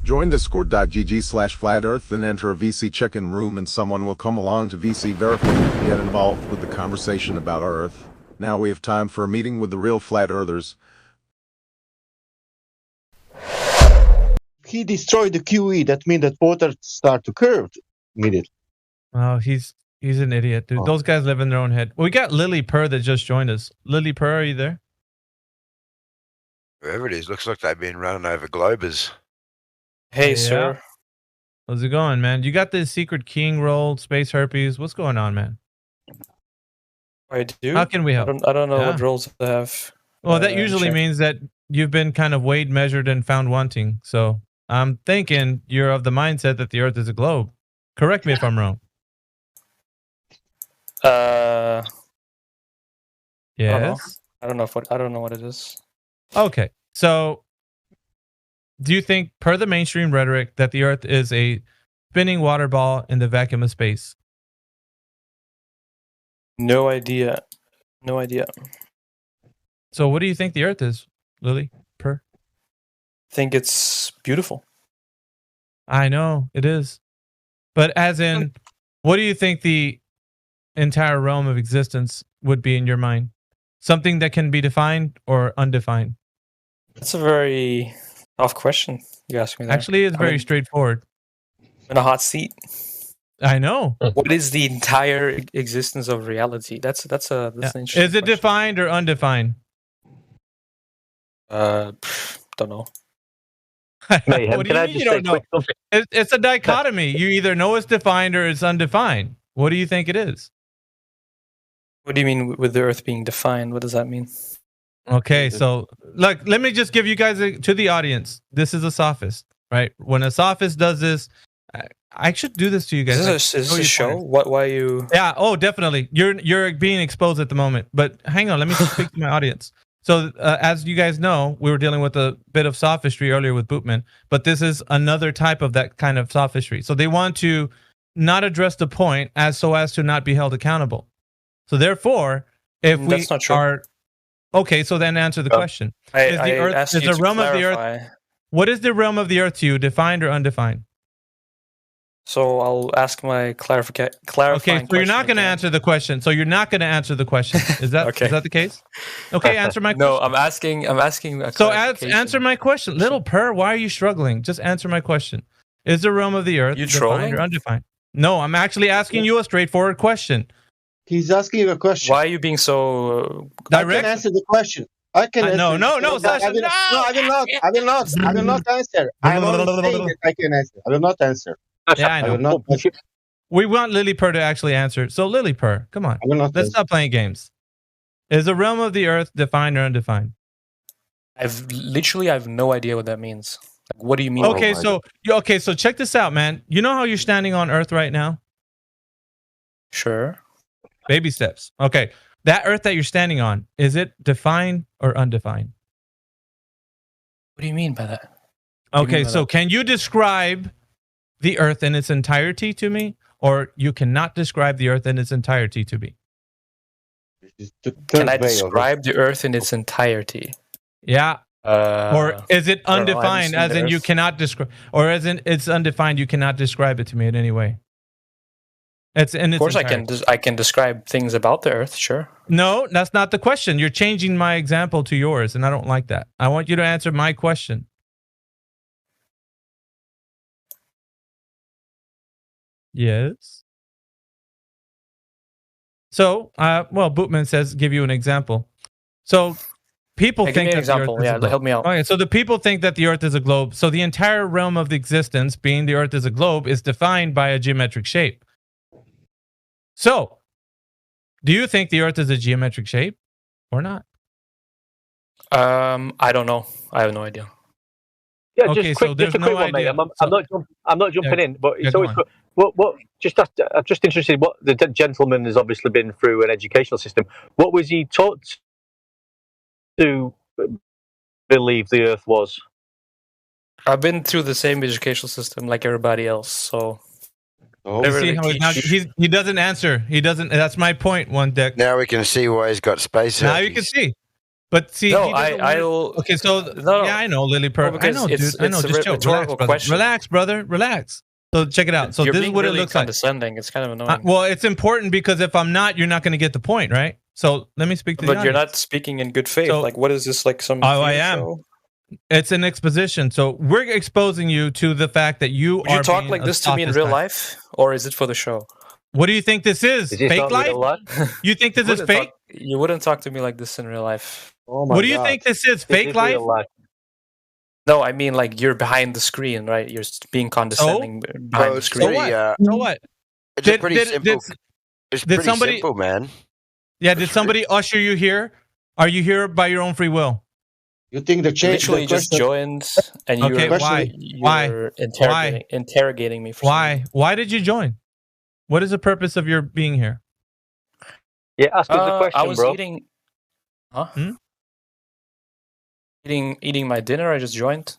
Join discord.gg/flat earth and enter a VC check-in room and someone will come along to VC verify and get involved with the conversation about our Earth. Now we have time for a meeting with the real flat earthers. He destroyed the QE. That means that water start to curve immediately. Oh, he's an idiot, dude. Oh. Those guys live in their own head. We got Lily Purr that just joined us. Lily Purr, are you there? Whoever it is, looks like they've been running over globers. Hey, Yeah. sir. How's it going, man? You got this secret king roll, space herpes. What's going on, man? I do. How can we help? I don't know Yeah. what roles I have. Well, that usually check. means that you've been kind of weighed, measured, and found wanting. So I'm thinking you're of the mindset that the Earth is a globe. Correct me if I'm wrong. Yes. I don't know what it is. Okay. So do you think, per the mainstream rhetoric, that the Earth is a spinning water ball in the vacuum of space? No idea. No idea. So what do you think the Earth is, Lily? Per? Think it's beautiful. I know it is. But as in, what do you think the entire realm of existence would be in your mind? Something that can be defined or undefined? That's a very tough question. You asked me that. Actually, it's very straightforward. In a hot seat. I know. What is the entire existence of reality? That's an interesting Is it question. defined or undefined? Don't know. Mayhem, What do you mean you don't know? It's a dichotomy. You either know it's defined or it's undefined. What do you think it is? What do you mean with the Earth being defined? What does that mean? Okay, so look, let me just give you guys to the audience. This is a sophist, right? When a sophist does this, I should do this to you guys. Is this a show? Why you? Yeah. Oh, definitely. You're being exposed at the moment. But hang on, let me just speak to my audience. So, as you guys know, we were dealing with a bit of sophistry earlier with Bootman, but this is another type of that kind of sophistry. So they want to not address the point as to not be held accountable. So therefore, if we That's not true. are okay, so then answer the question: Is the Earth is the realm of the Earth? What is the realm of the Earth to you? Defined or undefined? So I'll ask my clarifying. Okay, so you're not going to answer the question. So you're not going to answer the question. Is that Okay. Is that the case? Okay, answer my question. No, I'm asking. A So clarification. answer my question. Little Purr, why are you struggling? Just answer my question. Is the realm of the Earth You defined trolling? or undefined? No, I'm actually asking you a straightforward question. He's asking you a question. Why are you being so? I Direct. can answer the question. I can answer. No, Sasha, I will not answer. I'm only saying that I can answer. I will not answer. Yeah, I I will know. not. We want Lily Purr to actually answer. So Lily Purr, come on. I will not Let's answer. stop playing games. Is the realm of the Earth defined or undefined? I have no idea what that means. Like, what do you mean? Okay, so check this out, man. You know how you're standing on Earth right now? Sure. Baby steps. Okay. That Earth that you're standing on, is it defined or undefined? What do you mean by that? What do you Okay, mean by so that? can you describe the Earth in its entirety to me? Or you cannot describe the Earth in its entirety to me? Can I describe the Earth in its entirety? Yeah. Or is it I don't know, I haven't undefined, seen as the in you Earth. cannot describe, or as in it's undefined, you cannot describe it to me in any way? It's in its Of course, entirety. I can describe things about the Earth. Sure. No, that's not the question. You're changing my example to yours, and I don't like that. I want you to answer my question. Yes. So, well, Bootman says, give you an example. So, people Hey, give think me an that the Earth example. is a Yeah, globe. help me out. Okay, so the people think that the Earth is a globe. So the entire realm of the existence, being the Earth is a globe, is defined by a geometric shape. So, do you think the Earth is a geometric shape or not? I don't know. I have no idea. Yeah, Okay, just so quick, there's just a quick no one, mate. idea. I'm not jumping in, but it's go always on. good. I'm just interested. What the gentleman has obviously been through an educational system. What was he taught to believe the Earth was? I've been through the same educational system like everybody else. So Oh, You Whatever see they how teach. he doesn't answer. He doesn't. That's my point. One deck. Now we can see why he's got space Now you herpes. can see. But see, No, he doesn't want it. I'll. Okay, so No. yeah, I know, Lily Purr. Well, I know, because dude. I know. it's a Just chill. rhetorical Relax, brother. question. Relax, brother. Relax. So check it out. So You're this is being what really it looks like. condescending. It's kind of annoying. Well, it's important because if I'm not, you're not going to get the point, right? So let me speak to the But you're audience. not speaking in good faith. So- Like, what is this? Like some? Oh, I theater am. show? It's an exposition. So we're exposing you to the fact that you Would are you talk being like a this to me in real sophist. life, or is it for the show? What do you think this is? Is this Fake not life? real life? You think this is fake? You wouldn't talk to me like this in real life. Oh my What do you God. think this is? This Fake is life? real life. No, I mean like you're behind the screen, right? You're being condescending behind the it's screen. So what? pretty, So what? it's Did- a pretty did- simple. did- it's did pretty somebody- simple, man. Yeah, did somebody usher you here? Are you here by your own free will? You think the You change? literally just joined, and Okay, you're why? you're interrogating me for some Why? reason. Why did you join? What is the purpose of your being here? Yeah, ask us the I question, was bro. eating. Huh? Hmm? Eating my dinner. I just joined.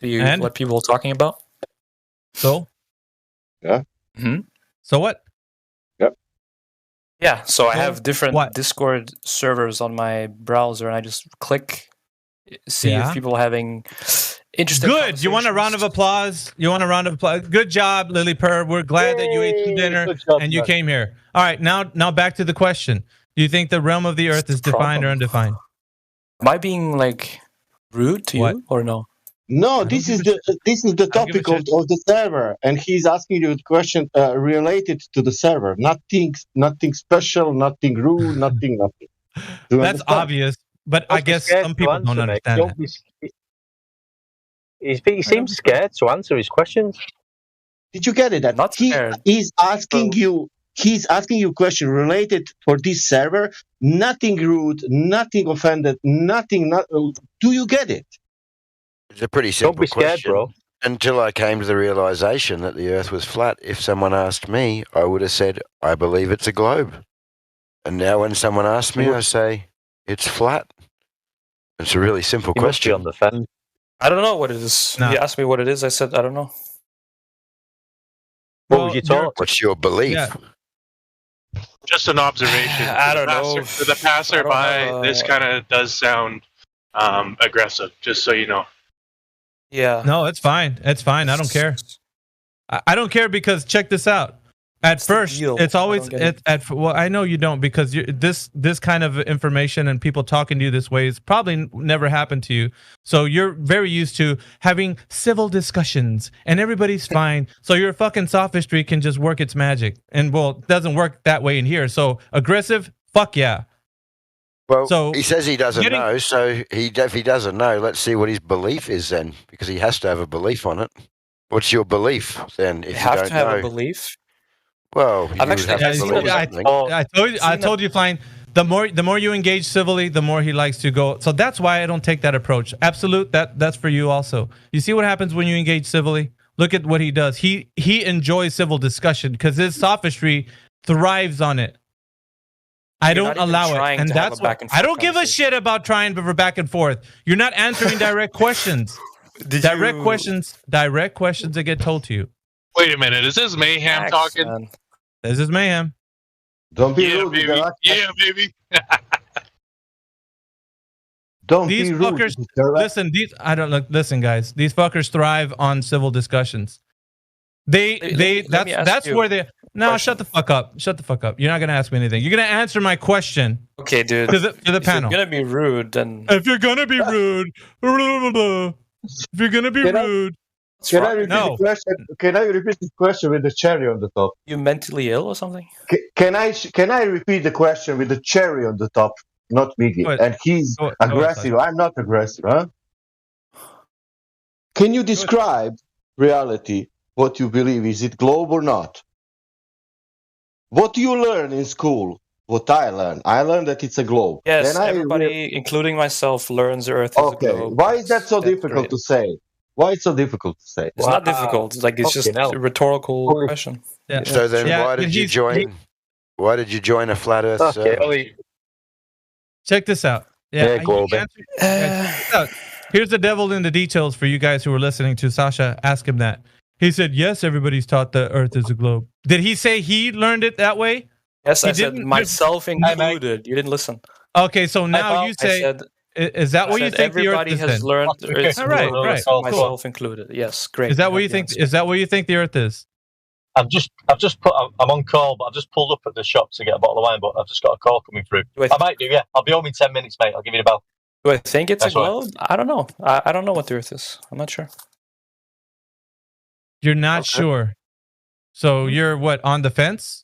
Do you And? what people are talking about? So? Yeah. Hmm? So what? Yeah, so I So have different what? Discord servers on my browser, and I just click, see Yeah. if people are having interesting. Good. You want a round of applause? You want a round of applause? Good job, Lily Purr. We're glad that you ate some dinner Good job, and you man. came here. All right, now back to the question. Do you think the realm of the earth is defined or Problem. undefined? Am I being like rude to What? you or no? No, don't this give is a the I don't give a topic of the server, and he's asking you a question related to the server. Nothing special, nothing rude, nothing. Do you That's understand? obvious, but I Don't be guess scared some to people answer, don't mate. understand Don't that. be he seems scared to answer his questions. Did you get it? That Not scared. he's asking Bro. you. He's asking you a question related for this server. Nothing rude, nothing offended, nothing. Do you get it? It's a pretty simple Don't be scared, question. bro. Until I came to the realization that the Earth was flat. If someone asked me, I would have said, "I believe it's a globe." And now, when someone asks me, I say, "It's flat." It's a really simple You must be question. on the fence. I don't know what it is. Nah. You asked me what it is. I said I don't know. What Well, was your you're- thought? What's your belief? Yeah. Just an observation. I don't know. To the I don't passerby, have, this kind of does sound aggressive. Just so you know. Yeah. No, it's fine. It's fine. I don't care. I don't care because check this out. At What's the first, deal? it's I always don't get it. well. I know you don't because this kind of information and people talking to you this way is probably never happened to you. So you're very used to having civil discussions and everybody's fine. So your fucking sophistry can just work its magic, and well, it doesn't work that way in here. So aggressive, fuck yeah. Well, So, he says he doesn't getting- know, so if he doesn't know, let's see what his belief is then, because he has to have a belief on it. What's your belief then? If You have don't to have know, a belief. well, you would actually- have Yeah, to you believe know, something. I told you, fine. The more you engage civilly, the more he likes to go. So that's why I don't take that approach. Absolute, that's for you also. You see what happens when you engage civilly? Look at what he does. He enjoys civil discussion because his sophistry thrives on it. I You're don't not even allow it, trying and to have that's a what back and I forth don't give a conversation. shit about trying for back and forth. You're not answering direct questions. Direct questions that get told to you. Wait a minute. Is this Mayhem Relax, talking? man. This is mayhem. Don't be Yeah, rude. with baby. the last- Yeah, baby. Don't These be rude. fuckers- with the last- Listen, guys. These fuckers thrive on civil discussions. Let me ask That's you where they. No, question. shut the fuck up. Shut the fuck up. You're not gonna ask me anything. You're gonna answer my question Okay, dude. to the If panel. you're gonna be rude, then If you're gonna be rude, if you're gonna be Can I- rude, what's Can I wrong? repeat No. the question? Can I repeat the question with the cherry on the top? You mentally ill or something? Can I repeat the question with the cherry on the top, not Miggy? Go ahead. And he's Go ahead, aggressive. I'm not aggressive, huh? Can you describe reality? What you believe? Is it globe or not? What do you learn in school? What I learned that it's a globe. Yes, Then I everybody, including myself, learns the Earth is a Okay. globe. Why is that so That's difficult great. to say? Why it's so difficult to say? It's not difficult. It's like it's just Fucking hell. a rhetorical Holy- question. yeah. So then, Yeah, why but did you he's- join? Why did you join a flat Earth Okay, server? Ollie, Check this out. Yeah, Yeah, globe. check this out. Here's the devil in the details for you guys who are listening to Sasha. Ask him that. He said, "Yes, everybody's taught that Earth is a globe." Did he say he learned it that way? Yes, He I said didn't- myself Mike. included. You didn't listen. Okay, so now you I say said Is that what you think the Earth everybody is? has then? learned it's All right, global, right. myself included. Yes, great. Is that I what have you the think? answer. Is that what you think the Earth is? I'm on call, but I've just pulled up at the shop to get a bottle of wine, but I've just got a call coming through. I might do, yeah. I'll be home in 10 minutes, mate. I'll give you a bell. Do I think it's That's a right. globe? I don't know. I don't know what the Earth is. I'm not sure. You're not Okay. sure. So you're what, on the fence?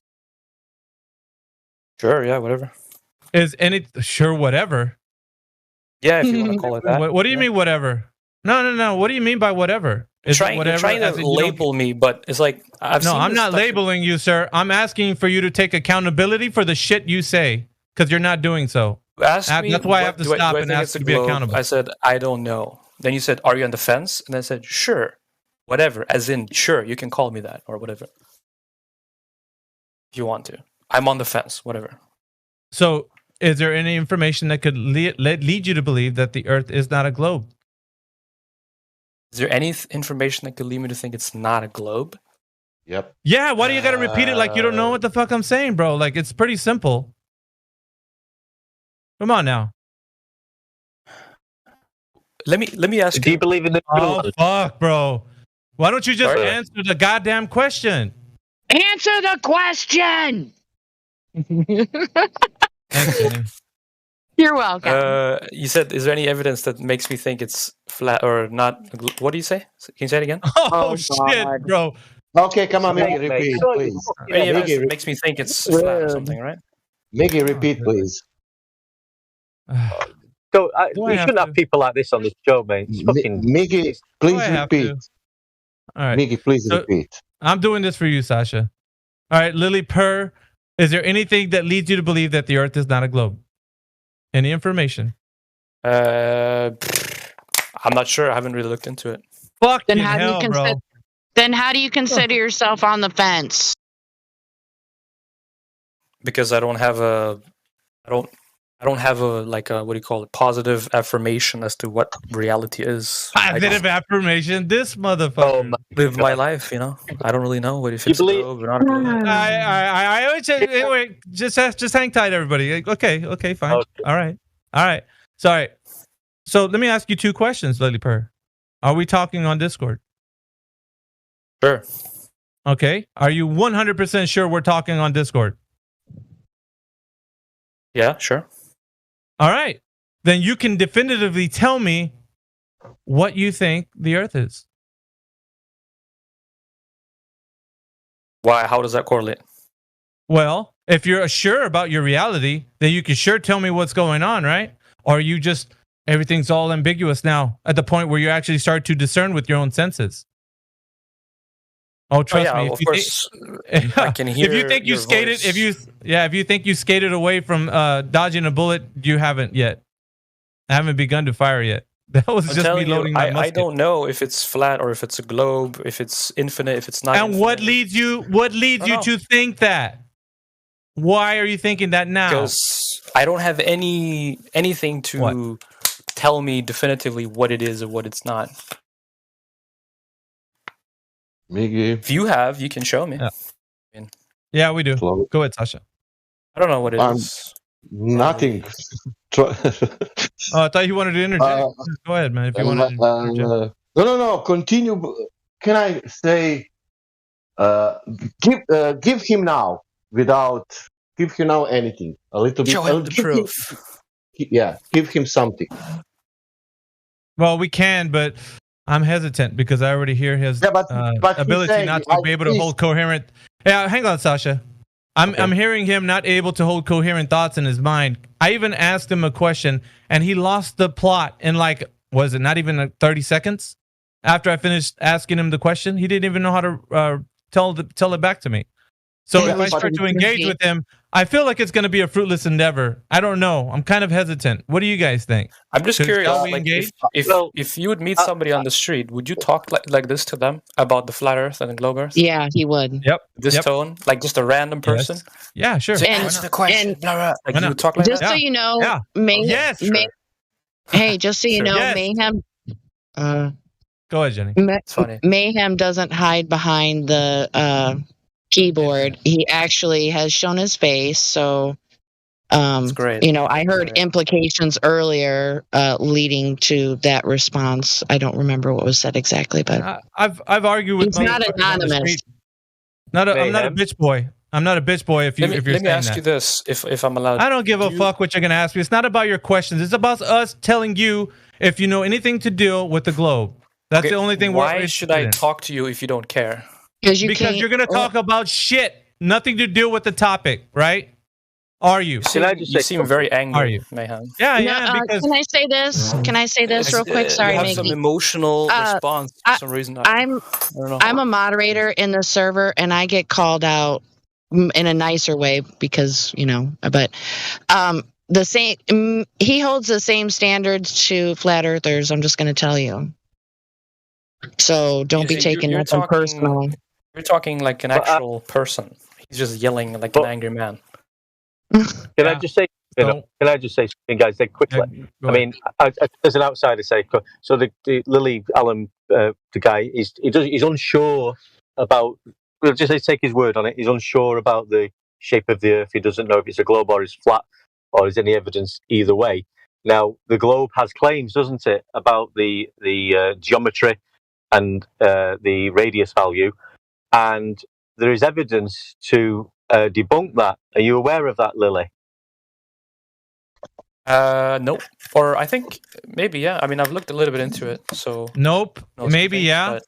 Sure, yeah, whatever. Is any sure whatever? Yeah, if you want to call it that. What do you yeah. mean whatever? No. What do you mean by whatever? Is it You're trying as to in you don't- label me, but it's like I've No, seen I'm this not stuff- labeling you, sir. I'm asking for you to take accountability for the shit you say, because you're not doing so. Ask me That's why I what- have to do stop do I and think ask it's a you to be globe? accountable. I said I don't know. Then you said, "Are you on the fence?" And I said, "Sure, whatever." As in, sure, you can call me that or whatever. If you want to, I'm on the fence. Whatever. So, is there any information that could lead you to believe that the Earth is not a globe? Is there any information that could lead me to think it's not a globe? Yep. Yeah, why do you got to repeat it like you don't know what the fuck I'm saying, bro? Like, it's pretty simple. Come on now. Let me ask Do you you. believe in the Oh, fuck, bro. Why don't you just Sorry. answer the goddamn question? Answer the question. Thanks, Jenny. You're welcome. You said, is there any evidence that makes me think it's flat or not? What do you say? Can you say it again? Oh, shit, God. bro. Okay, come on, Miggy, Mate, repeat, mate. please. Any Yeah, evidence Miggy, that makes me think it's flat or something, right? Miggy, repeat, please. So, Do I you have shouldn't to? have people like this on this show, mate. It's fucking. Miggy, please I have repeat. to? All right. Miggy, please So- repeat. I'm doing this for you, Sasha. All right, Lily Purr, is there anything that leads you to believe that the Earth is not a globe? Any information? I'm not sure. I haven't really looked into it Fucking Then how do you hell, bro. consider? Then how do you consider yourself on the fence? because I don't have a like a, what do you call it, positive affirmation as to what reality is. I Positive affirmation. This motherfucker. live my life, you know. I don't really know if You it's a believe- globe or not a globe. I always say, wait, just hang tight, everybody. Okay, fine. Okay. All right. Sorry. So let me ask you two questions, Lily Purr. Are we talking on Discord? Sure. Okay. Are you 100% sure we're talking on Discord? Yeah, sure. All right. Then you can definitively tell me what you think the Earth is. Why? How does that correlate? Well, if you're sure about your reality, then you can sure tell me what's going on, right? Or you just, everything's all ambiguous now at the point where you actually start to discern with your own senses. Oh, trust yeah, me. of course. I can hear If you think you your skated, voice. if you think you skated away from dodging a bullet, you haven't yet. I haven't begun to fire yet. That was I'm just me telling loading you, my I musket. don't know if it's flat or if it's a globe, if it's infinite, if it's not. And what infinite. leads you? What leads I you don't to think that? Why are you thinking that now? Because I don't have anything to tell me definitively what it is or what it's not. Miggy, If you have, you can show me. Yeah. Yeah, we do. slow. Go ahead, Sasha. I don't know what it is. Nothing. Try- Oh, I thought you wanted to interject. Go ahead, man. If you want to interject. No. Continue. Can I say, give him now give him now anything. A little bit. Show him the give proof. give him something. Well, we can, but I'm hesitant because I already hear his Yeah, but he's ability saying, not to be able to hold coherent. Yeah, hang on, Sasha. I'm hearing him not able to hold coherent thoughts in his mind. I even asked him a question, and he lost the plot in like, was it not even 30 seconds? After I finished asking him the question, he didn't even know how to tell it back to me. So Yeah, if I but start to engage with him, I feel like it's going to be a fruitless endeavor. I don't know. I'm kind of hesitant. What do you guys think? I'm just Shall curious. we Like, engage? if you would meet somebody on the street, would you talk like this to them about the flat Earth and the globe Earth? Yeah, he would. Yep. This tone, like just a random person. Yeah, sure. Say, And- answer the question. and- blah, blah. Like Why you not? would talk like Just that. so you know, Yeah. Yes. Hey, just so you Sure. know, Yes. Mayhem. Go ahead, Jenny. It's funny. Mayhem doesn't hide behind the keyboard. He actually has shown his face, so That's great. You know, I heard Great. implications earlier leading to that response. I don't remember what was said exactly, but I've argued with he's not motherfuckers on the anonymous. street. I'm not a Mayhem. bitch boy. I'm not a bitch boy. If you're Let saying me ask that. you this, if I'm allowed. I don't give a fuck what you're gonna ask me. It's not about your questions. It's about us telling you if you know anything to deal with the globe. That's Okay, the only thing we're why should I interested in. talk to you if you don't care? Because You're gonna talk about shit, nothing to do with the topic, right? Are you? You seem very angry, Are you? Mayhem. Yeah, No, yeah. Because can I say this? Can I say this real quick? Sorry, you have some Maggie. emotional response for some reason. I don't know. I'm a moderator in the server, and I get called out in a nicer way because but the same. He holds the same standards to flat earthers. I'm just going to tell you. So don't be taking nothing personal. You're talking like an actual person. He's just yelling like an angry man. Can I just say? Can I just say something, guys? Quickly. I mean, as an outsider, so the Lily Allen, the guy, he's unsure about. We'll just take his word on it. He's unsure about the shape of the Earth. He doesn't know if it's a globe or it's flat, or is any evidence either way. Now, the globe has claims, doesn't it, about the geometry and the radius value, and there is evidence to debunk that. Are you aware of that, Lily? Nope. Or I think maybe, yeah. I mean, I've looked a little bit into it, so. Nope. Maybe, yeah.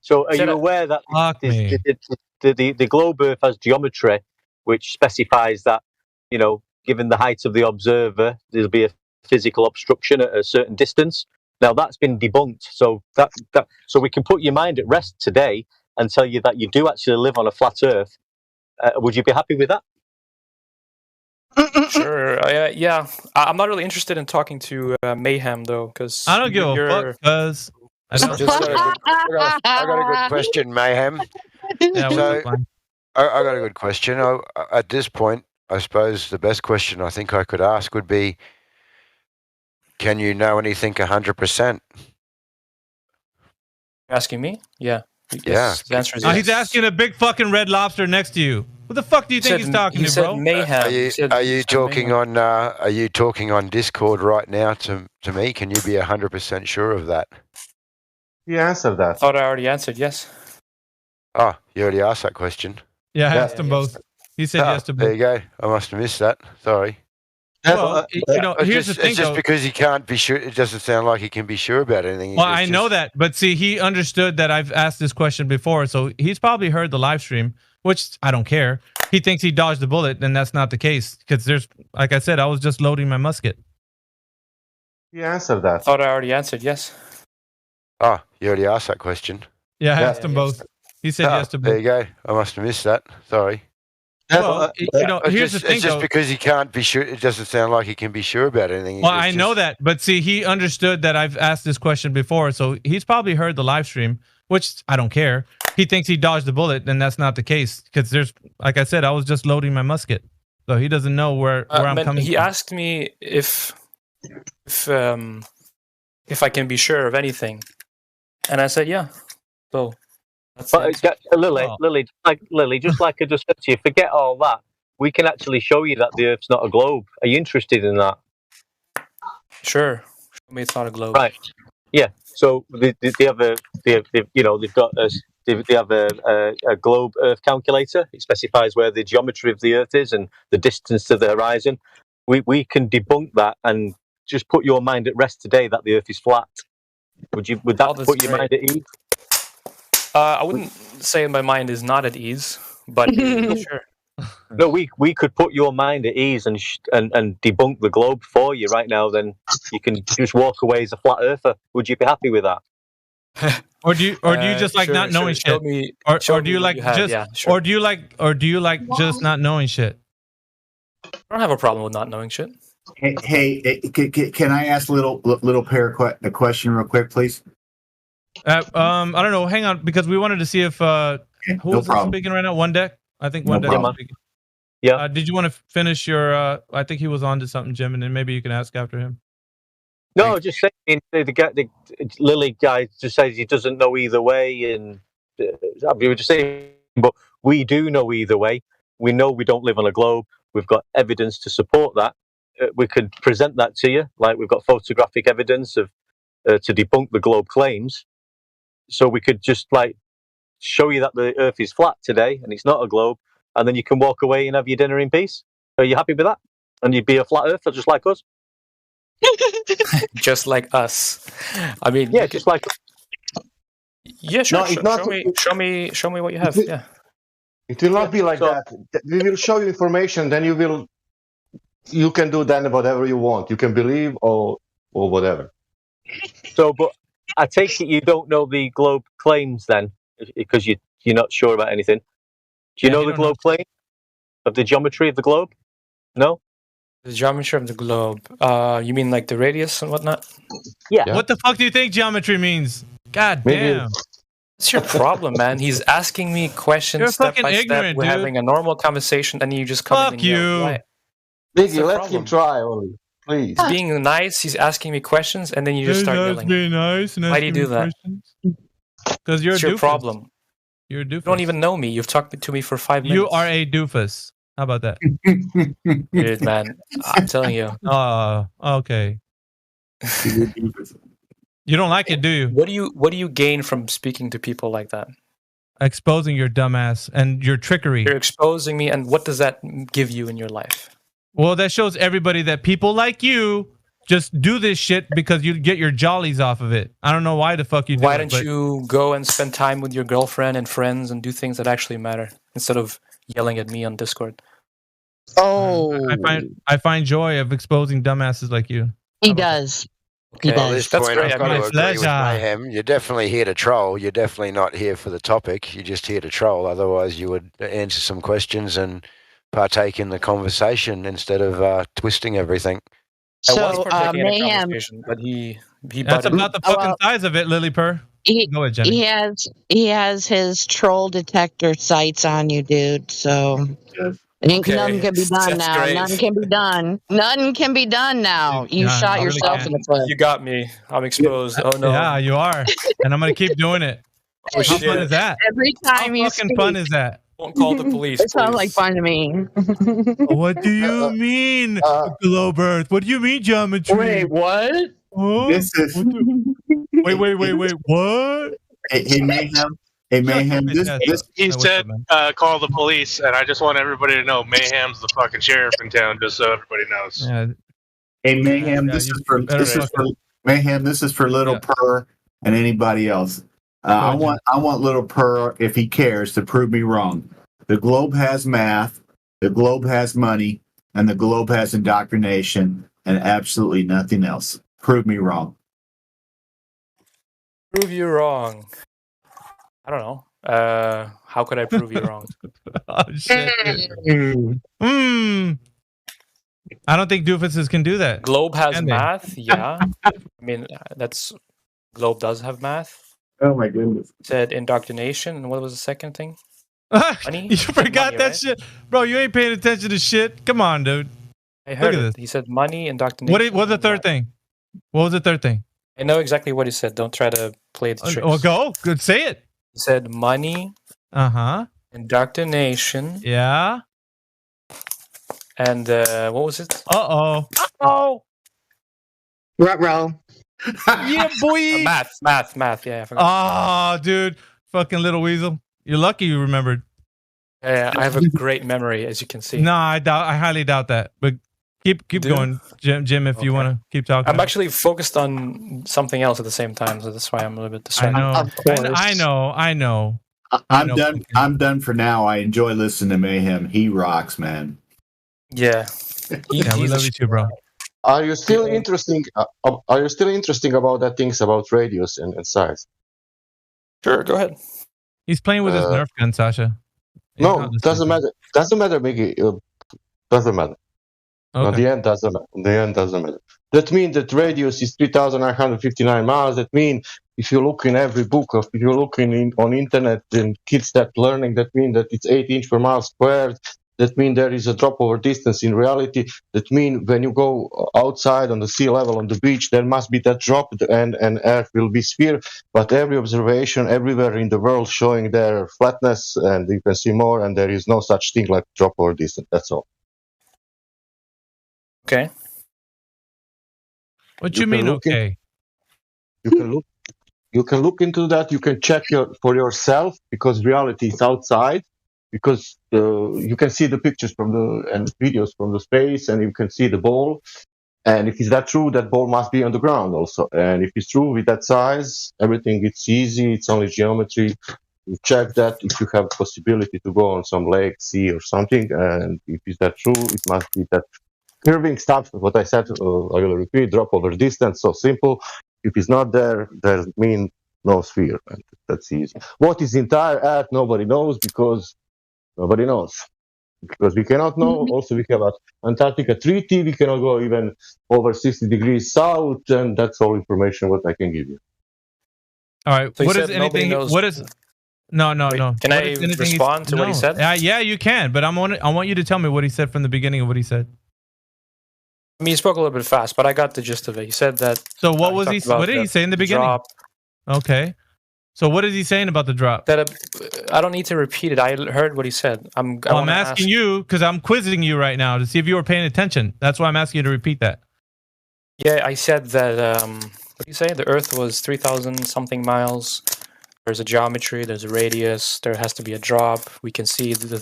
So, are you aware that the globe Earth has geometry, which specifies that, given the height of the observer, there'll be a physical obstruction at a certain distance. Now that's been debunked, so so we can put your mind at rest today and tell you that you do actually live on a flat Earth. Would you be happy with that? Sure. Yeah. I'm not really interested in talking to Mayhem though, because I don't give a fuck. Because I got a good question, Mayhem. Yeah, so I got a good question. At this point, I suppose the best question I think I could ask would be, can you know anything 100%? Asking me? Yeah. Yes, the answer is yes. He's asking a big fucking red lobster next to you. What the fuck do you think he's talking to, bro? Mayhem. Are you talking on Discord right now to me? Can you be 100% sure of that? You answered that. I thought I already answered yes. Oh, you already asked that question. Yeah, I asked them both. He said yes to both. There you go. I must have missed that. Sorry. Well, here's the thing. It's just because he can't be sure. It doesn't sound like he can be sure about anything. Well, I know that, but see, he understood that I've asked this question before, so he's probably heard the live stream, which I don't care. He thinks he dodged the bullet, and that's not the case because there's, like I said, I was just loading my musket. You answered that. I thought I already answered yes. Oh, you already asked that question. Yeah, I asked them both. He said yes to both. There you go. I must have missed that. Sorry. Well, here's the thing. It's just because he can't be sure. It doesn't sound like he can be sure about anything. Well, I know that, but see, he understood that I've asked this question before, so he's probably heard the live stream, which I don't care. He thinks he dodged the bullet, and that's not the case because there's, like I said, I was just loading my musket, so he doesn't know where I'm coming. He from. asked me if I can be sure of anything, and I said yeah. So. Lily, just like I just said to you, forget all that. We can actually show you that the Earth's not a globe. Are you interested in that? Sure. Show me it's not a globe. Right. Yeah. So they have a globe Earth calculator. It specifies where the geometry of the Earth is and the distance to the horizon. We can debunk that and just put your mind at rest today that the Earth is flat. Would that put your mind at ease? I wouldn't say my mind is not at ease, but sure. No, we could put your mind at ease and debunk the globe for you right now. Then you can just walk away as a flat earther. Would you be happy with that? Or do you just like not knowing shit? Or do you like just not knowing shit? I don't have a problem with not knowing shit. Hey, can I ask little pair a question real quick, please? I don't know. Hang on, because we wanted to see if who's speaking right now. One Deck, I think One Deck. Yeah. Did you want to finish your? I think he was on to something, Jim, and then maybe you can ask after him. No, just saying the Lily guy just says he doesn't know either way, and we were just saying, but we do know either way. We know we don't live on a globe. we've got evidence to support that, we could present that to you. Like we've got photographic evidence of to debunk the globe claims. So we could just like show you that the Earth is flat today and it's not a globe, and then you can walk away and have your dinner in peace. Are you happy with that? And you'd be a flat earther just like us? Just like us. I mean, yeah, just like. Yeah, sure. No, Show me what you have. Yeah. It will not be like that. We will show you information, then you can do then whatever you want. You can believe or whatever. So, but I take it you don't know the globe claims then, because you're not sure about anything. Do you know the globe claim of the geometry of the globe? No? The geometry of the globe. You mean like the radius and whatnot? Yeah. What the fuck do you think geometry means? God damn. What's your problem, man? He's asking me questions You're step by ignorant, step. We're dude. having a normal conversation, and you just come in and yell, "Why?" Biggie, let him try, Oli. Please. He's being nice. He's asking me questions, and then you just start yelling. Being nice and why do you do that? Because you're it's a doofus. your problem. You're a doofus. You don't even know me. You've talked to me for 5 minutes. You are a doofus. How about that? Dude, man. I'm telling you. Okay. You don't like it, do you? What do you gain from speaking to people like that? Exposing your dumbass and your trickery. You're exposing me, and what does that give you in your life? Well, that shows everybody that people like you just do this shit because you get your jollies off of it. I don't know why the fuck you do Why it. don't you go and spend time with your girlfriend and friends and do things that actually matter instead of yelling at me on Discord? Oh, I find joy of exposing dumbasses like you. He does. Okay. Well, at this That's point, great. I've got to agree with pleasure. Mayhem. You're definitely here to troll. You're definitely not here for the topic. You're just here to troll. Otherwise, you would answer some questions and partake in the conversation instead of twisting everything. I was So partaking in a Mayhem, conversation, but he That's butted about the fucking size of it, Lily Purr. Go ahead, Jenny. he has his troll detector sights on you, dude. So Okay, nothing can be done that's now. great. Nothing can be done. Nothing can be done now. You Yeah, shot I really yourself can't. in the foot. You got me. I'm exposed. Oh no. Yeah, you are. And I'm going to keep doing it. Oh, How shit. fun is that? Every How time you fucking speak, fun is that? Don't call the police. it sounds please. like fun to me. What do you mean, globe Earth? What do you mean, geometry? Wait, what? Huh? This is Wait. What? hey Mayhem. Hey Mayhem. This He what's said, up, man? call the police, and I just want everybody to know Mayhem's the fucking sheriff in town, just so everybody knows. Yeah, Hey Mayhem. Yeah, This you is for better Mayhem. This is for Little Yeah. Purr and anybody else. I want Little Purr, if he cares, to prove me wrong. The globe has math, the globe has money, and the globe has indoctrination, and absolutely nothing else. Prove me wrong. Prove you wrong. I don't know. How could I prove you wrong? Oh shit. I don't think doofuses can do that. Globe has Can they? math. Yeah. I mean, that's Globe does have math. Oh my goodness. Said indoctrination, and what was the second thing? Money? You forgot Money, that right? shit, bro. You ain't paying attention to shit. Come on, dude. I heard at it. this. He said money, indoctrination. What's the and third math. thing? What was the third thing? I know exactly what he said. Don't try to play the tricks. Well, go. Good. Say it. He said money, indoctrination, Yeah. and what was it? Oh. Ruh-roh. Yeah, boy. Math. Yeah, I forgot. Oh, dude. Fucking little weasel. You're lucky you remembered. Yeah, I have a great memory, as you can see. No, I highly doubt that. But keep do? going, Jim, if you Okay. want to keep talking. I'm actually focused on something else at the same time, so that's why I'm a little bit I distracted. know. Of course. I know. I'm know, done. Pumpkin. I'm done for now. I enjoy listening to Mayhem. He rocks, man. Yeah. Yeah, we love you too, bro. Are you still interesting? Are you still interesting about the things about radius and size? Sure, go ahead. He's playing with his Nerf gun, Sasha. He's No, not doesn't listening. matter. Doesn't matter, Mickey. Doesn't matter. Okay. No, the end doesn't matter. The end doesn't matter. That means that radius is 3,959 miles. That means if you look in every book, if you look on internet and kids start learning, that means that it's 8 inches per mile squared. That means there is a drop over distance in reality. That means when you go outside on the sea level on the beach, there must be that drop and Earth will be sphere. But every observation everywhere in the world showing their flatness, and you can see more, and there is no such thing like drop over distance. That's all. Okay. What you mean? Okay. You can look into that. You can check for yourself because reality is outside. Because you can see the pictures and videos from the space, and you can see the ball. And if it's that true, that ball must be on the ground also. And if it's true with that size, everything it's easy. It's only geometry. You check that if you have possibility to go on some lake, sea, or something. And if it's that true, it must be that curving stuff. What I said, I will repeat: drop over distance. So simple. If it's not there, there's mean no sphere. And that's easy. What is entire Earth? Nobody knows because nobody knows. Because we cannot know. Also, we have Antarctica Treaty. We cannot go even over 60 degrees south, and that's all information what I can give you. All right. So what is anything? What is? No. Can I respond to what he said? Yeah, you can. But I want you to tell me what he said from the beginning of what he said. I mean, he spoke a little bit fast, but I got the gist of it. He said that. So what was he? What did he say in the beginning? Drop. Okay. So what is he saying about the drop? That I don't need to repeat it. I heard what he said. I'm asking you because I'm quizzing you right now to see if you were paying attention. That's why I'm asking you to repeat that. Yeah, I said that. What do you say? The Earth was 3,000 something miles. There's a geometry. There's a radius. There has to be a drop. We can see the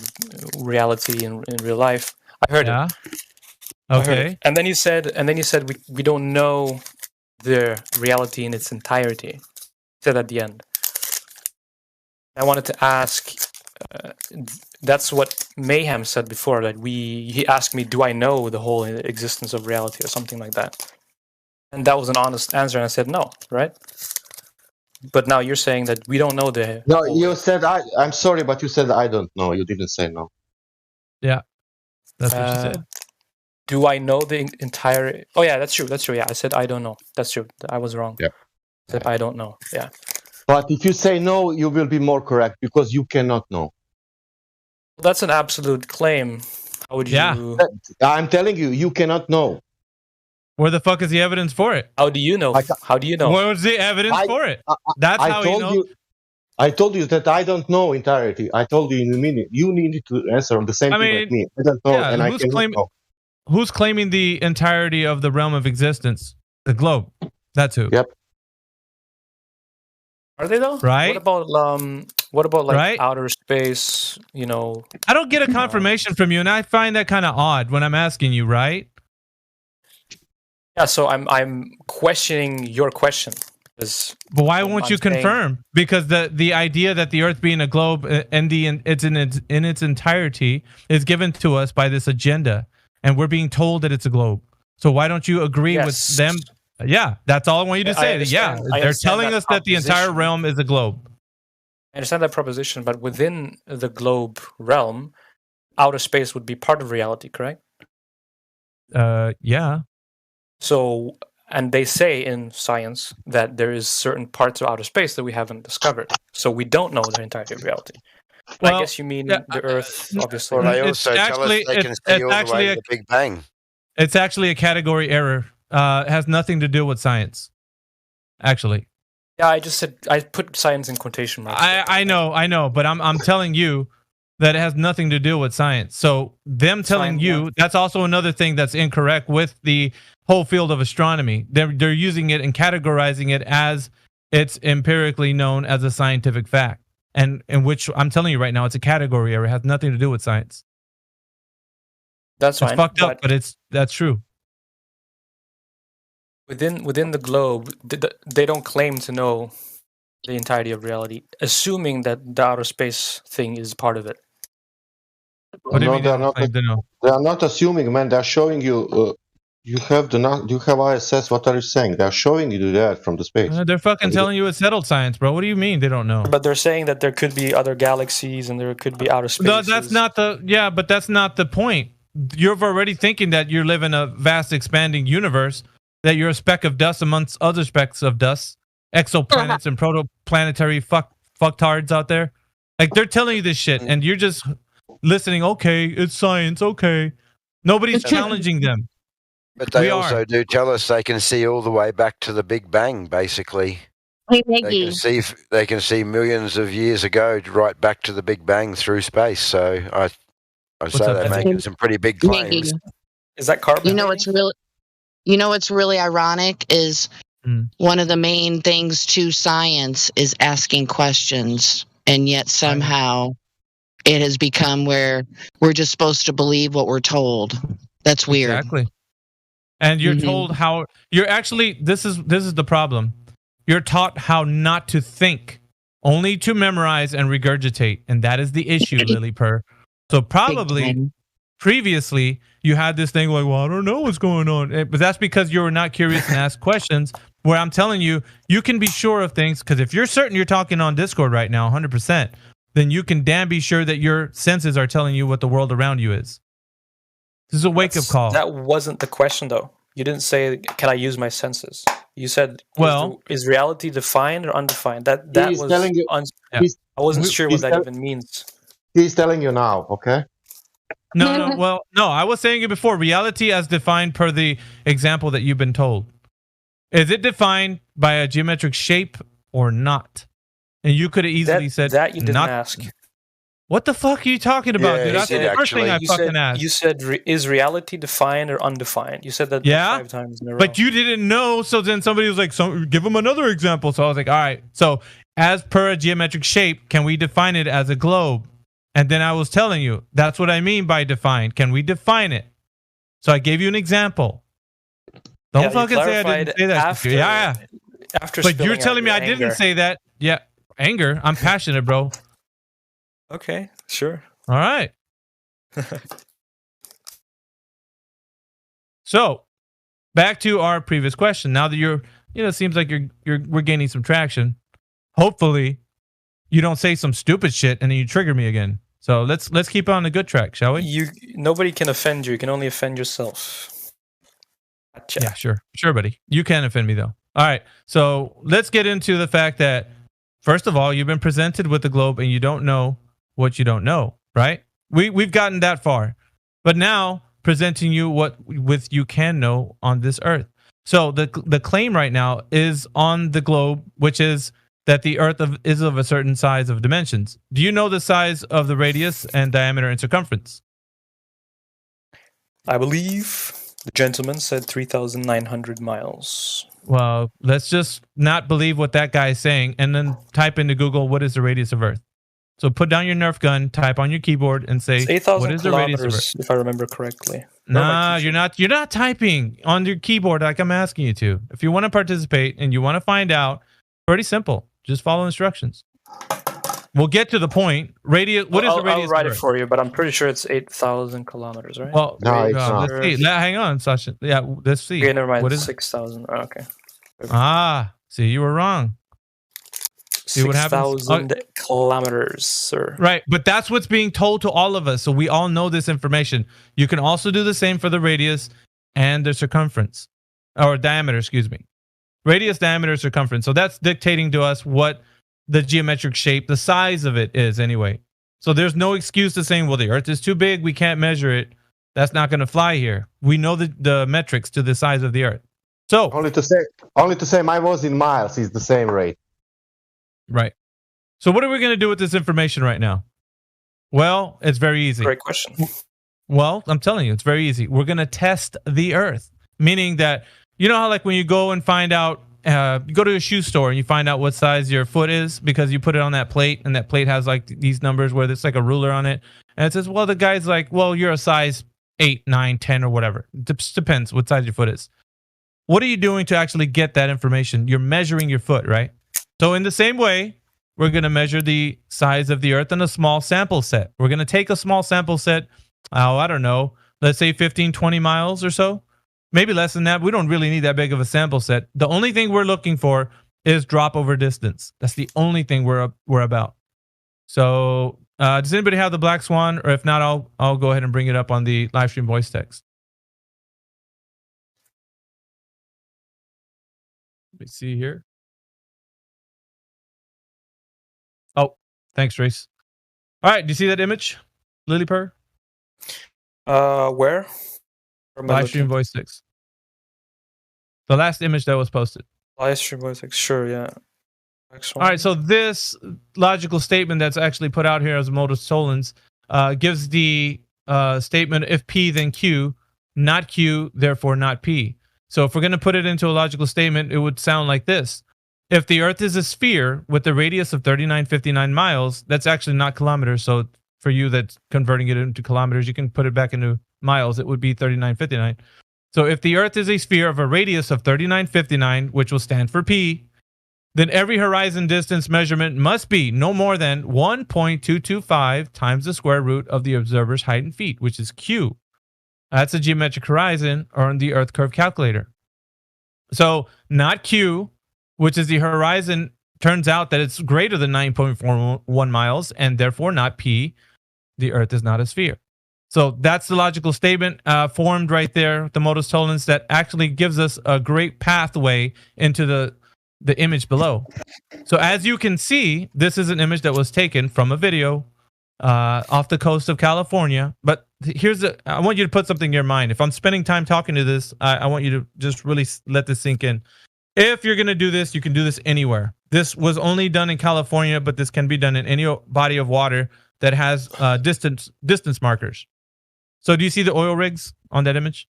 reality in real life. I heard it. Okay. And then he said we don't know the reality in its entirety. He said at the end. I wanted to ask. That's what Mayhem said before. That he asked me, "Do I know the whole existence of reality or something like that?" And that was an honest answer, and I said no, right? But now you're saying that we don't know the. No, you said I'm sorry, but you said I don't know. You didn't say no. Yeah, that's what you said. Do I know the entire? Oh yeah, that's true. Yeah, I said I don't know. That's true. I was wrong. Yeah. I said I don't know. Yeah. But if you say no, you will be more correct because you cannot know. That's an absolute claim. How would you? Yeah. I'm telling you, you cannot know. Where the fuck is the evidence for it? How do you know? How do you know? Where's the evidence for it? That's how you know. I told you that I don't know entirety. I told you in a minute. You needed to answer on the same thing like me. I don't know, and I cannot know. Who's claiming the entirety of the realm of existence? The globe. That's who. Yep. Are they though? Right. What about like outer space? You know. I don't get a confirmation from you, and I find that kind of odd when I'm asking you. Right. Yeah. So I'm questioning your question. But why won't you confirm? Because the idea that the Earth being a globe and it's in its entirety is given to us by this agenda, and we're being told that it's a globe. So why don't you agree with them? Yeah, that's all I want you to say. They're telling us that the entire realm is a globe. I understand that proposition, but within the globe realm, outer space would be part of reality, correct? Yeah. So, and they say in science that there is certain parts of outer space that we haven't discovered. So we don't know the entirety of reality. Well, I guess you mean the Earth, obviously. Well, they also tell us they can see all the way to the Big Bang. It's actually a category error. It has nothing to do with science, actually. Yeah, I just said I put science in quotation marks. I know, but I'm telling you that it has nothing to do with science. So them telling you that's also another thing that's incorrect with the whole field of astronomy. They're using it and categorizing it as it's empirically known as a scientific fact, and in which I'm telling you right now, it's a category error. It has nothing to do with science. That's fine. It's fucked up, but that's true. Within the globe, they don't claim to know the entirety of reality, assuming that the outer space thing is part of it. What do you mean? They are not assuming, man. They are showing you. You have ISS. What are you saying? They are showing you that from the space. They're fucking telling you it's settled science, bro. What do you mean they don't know? But they're saying that there could be other galaxies and there could be outer space. No, that's not but that's not the point. You're already thinking that you live in a vast, expanding universe. That you're a speck of dust amongst other specks of dust, exoplanets and protoplanetary fucktards out there. Like they're telling you this shit, and you're just listening. Okay, it's science. Okay, nobody's challenging them. But they also do tell us they can see all the way back to the Big Bang. Basically, they can see millions of years ago, right back to the Big Bang through space. So I say they're making some pretty big claims. Is that carbon? You know what's really ironic is one of the main things to science is asking questions, and yet somehow it has become where we're just supposed to believe what we're told. That's weird. Exactly. And you're told how you're actually this is the problem. You're taught how not to think, only to memorize and regurgitate, and that is the issue, Lily Purr. So probably previously you had this thing like, well, I don't know what's going on, but that's because you were not curious and asked questions. Where I'm telling you, you can be sure of things, because if you're certain you're talking on Discord right now, 100%, then you can damn be sure that your senses are telling you what the world around you is. This is a wake-up call. That wasn't the question, though. You didn't say, "Can I use my senses?" You said, "Well, is reality defined or undefined?" That was telling you. I wasn't sure what that even means. He's telling you now. Okay. No. Well, no. I was saying it before. Reality, as defined per the example that you've been told, is it defined by a geometric shape or not? And you could have easily said that. You didn't not ask. What the fuck are you talking about, dude? That's the first thing I fucking asked. You said, is reality defined or undefined? You said that 5 times in a row. But you didn't know, so then somebody was like, give them another example. So I was like, all right. So as per a geometric shape, can we define it as a globe? And then I was telling you, that's what I mean by defined. Can we define it? So I gave you an example. Don't fucking say I didn't say that. After but you're telling me I didn't say that. Yeah. Anger. I'm passionate, bro. Okay, sure. All right. So, back to our previous question. Now that it seems like we're gaining some traction. Hopefully, you don't say some stupid shit and then you trigger me again. So let's keep on the good track, shall we? Nobody can offend you. You can only offend yourself. Gotcha. Yeah, sure, buddy. You can offend me though. All right. So let's get into the fact that first of all, you've been presented with the globe and you don't know what you don't know, right? We've gotten that far, but now presenting you what you can know on this earth. So the claim right now is on the globe, which is that the earth is of a certain size of dimensions. Do you know the size of the radius and diameter and circumference? I believe the gentleman said 3,900 miles. Well, let's just not believe what that guy is saying and then type into Google, what is the radius of Earth? So put down your Nerf gun, type on your keyboard, and say, what is the radius of Earth? If I remember correctly. Nah, you're not typing on your keyboard like I'm asking you to. If you want to participate and you want to find out, pretty simple. Just follow instructions. We'll get to the point. Radius. What is the radius? I'll write it for you, but I'm pretty sure it's 8,000 kilometers, right? Well, no, it's not. Let's see. Hang on, Sasha. Yeah, let's see. Okay, never mind. What is 6,000? Oh, okay. See, you were wrong. See what happens? 6,000 kilometers, sir. Right, but that's what's being told to all of us, so we all know this information. You can also do the same for the radius and the circumference, or diameter, excuse me. Radius, diameter, circumference. So that's dictating to us what the geometric shape, the size of it is anyway. So there's no excuse to saying, well, the Earth is too big, we can't measure it. That's not going to fly here. We know the metrics to the size of the Earth. So only to say my was in miles is the same rate. Right. So what are we going to do with this information right now? Well, it's very easy. Great question. Well, I'm telling you, it's very easy. We're going to test the Earth, meaning that, you know how like when you go and find out, you go to a shoe store and you find out what size your foot is because you put it on that plate and that plate has like these numbers where there's like a ruler on it. And it says, well, the guy's like, well, you're a size 8, 9, 10 or whatever. It depends what size your foot is. What are you doing to actually get that information? You're measuring your foot, right? So in the same way, we're going to measure the size of the Earth in a small sample set. We're going to take a small sample set, I don't know, let's say 15, 20 miles or so. Maybe less than that. We don't really need that big of a sample set. The only thing we're looking for is drop over distance. That's the only thing we're about. So does anybody have the Black Swan? Or if not, I'll go ahead and bring it up on the live stream voice text. Let me see here. Oh, thanks, Race. All right, do you see that image, Lily Purr? Where? Live stream voice text. The last image that was posted. Live stream voice text, sure, yeah. All right, so this logical statement that's actually put out here as modus tollens gives the statement if P then Q, not Q, therefore not P. So if we're going to put it into a logical statement, it would sound like this. If the Earth is a sphere with a radius of 3959 miles, that's actually not kilometers. So for you that's converting it into kilometers, you can put it back into miles. It would be 3959. So if the Earth is a sphere of a radius of 3959, which will stand for P, then every horizon distance measurement must be no more than 1.225 times the square root of the observer's height in feet, which is Q. That's a geometric horizon or the Earth curve calculator. So not Q, which is the horizon, turns out that it's greater than 9.41 miles, and therefore not P. The Earth is not a sphere. So that's the logical statement formed right there, the modus tollens, that actually gives us a great pathway into the image below. So as you can see, this is an image that was taken from a video off the coast of California. But I want you to put something in your mind. If I'm spending time talking to this, I want you to just really let this sink in. If you're going to do this, you can do this anywhere. This was only done in California, but this can be done in any body of water that has distance markers. So do you see the oil rigs on that image?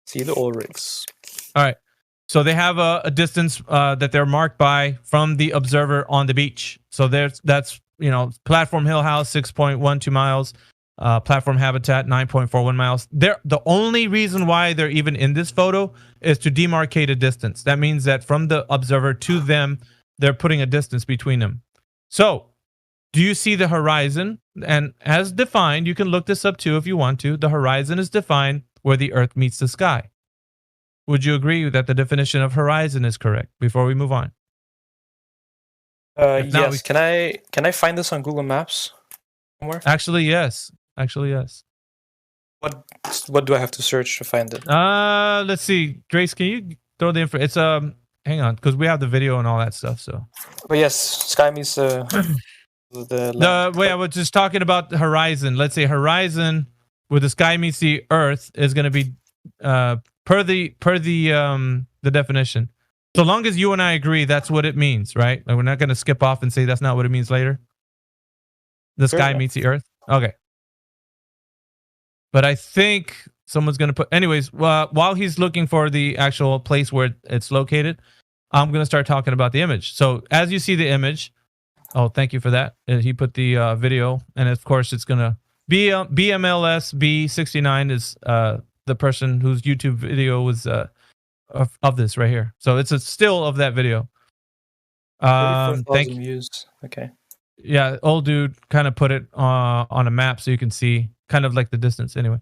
See the oil rigs. All right. So they have a distance that they're marked by from the observer on the beach. So that's Platform Hill House 6.12 miles, Platform Habitat 9.41 miles. The only reason why they're even in this photo is to demarcate a distance. That means that from the observer to them, they're putting a distance between them. So do you see the horizon? And as defined, you can look this up too if you want to. The horizon is defined where the Earth meets the sky. Would you agree that the definition of horizon is correct before we move on? Yes. Can I find this on Google Maps somewhere? Actually, yes. What do I have to search to find it? Let's see. Grace, can you throw the info? It's hang on, because we have the video and all that stuff. So. But yes, sky meets the wait, I was just talking about the horizon. Let's say horizon where the sky meets the Earth is going to be per the definition. So long as you and I agree, that's what it means, right? Like we're not going to skip off and say that's not what it means later. The sky meets the Earth. Okay. But I think someone's going to put... Anyways, while he's looking for the actual place where it's located, I'm going to start talking about the image. So as you see the image... Oh, thank you for that. He put the video. And of course, it's going to... BMLS B69 is the person whose YouTube video was of this right here. So it's a still of that video. Thank you. Views. Okay. Yeah, old dude kind of put it on a map so you can see kind of like the distance. Anyway,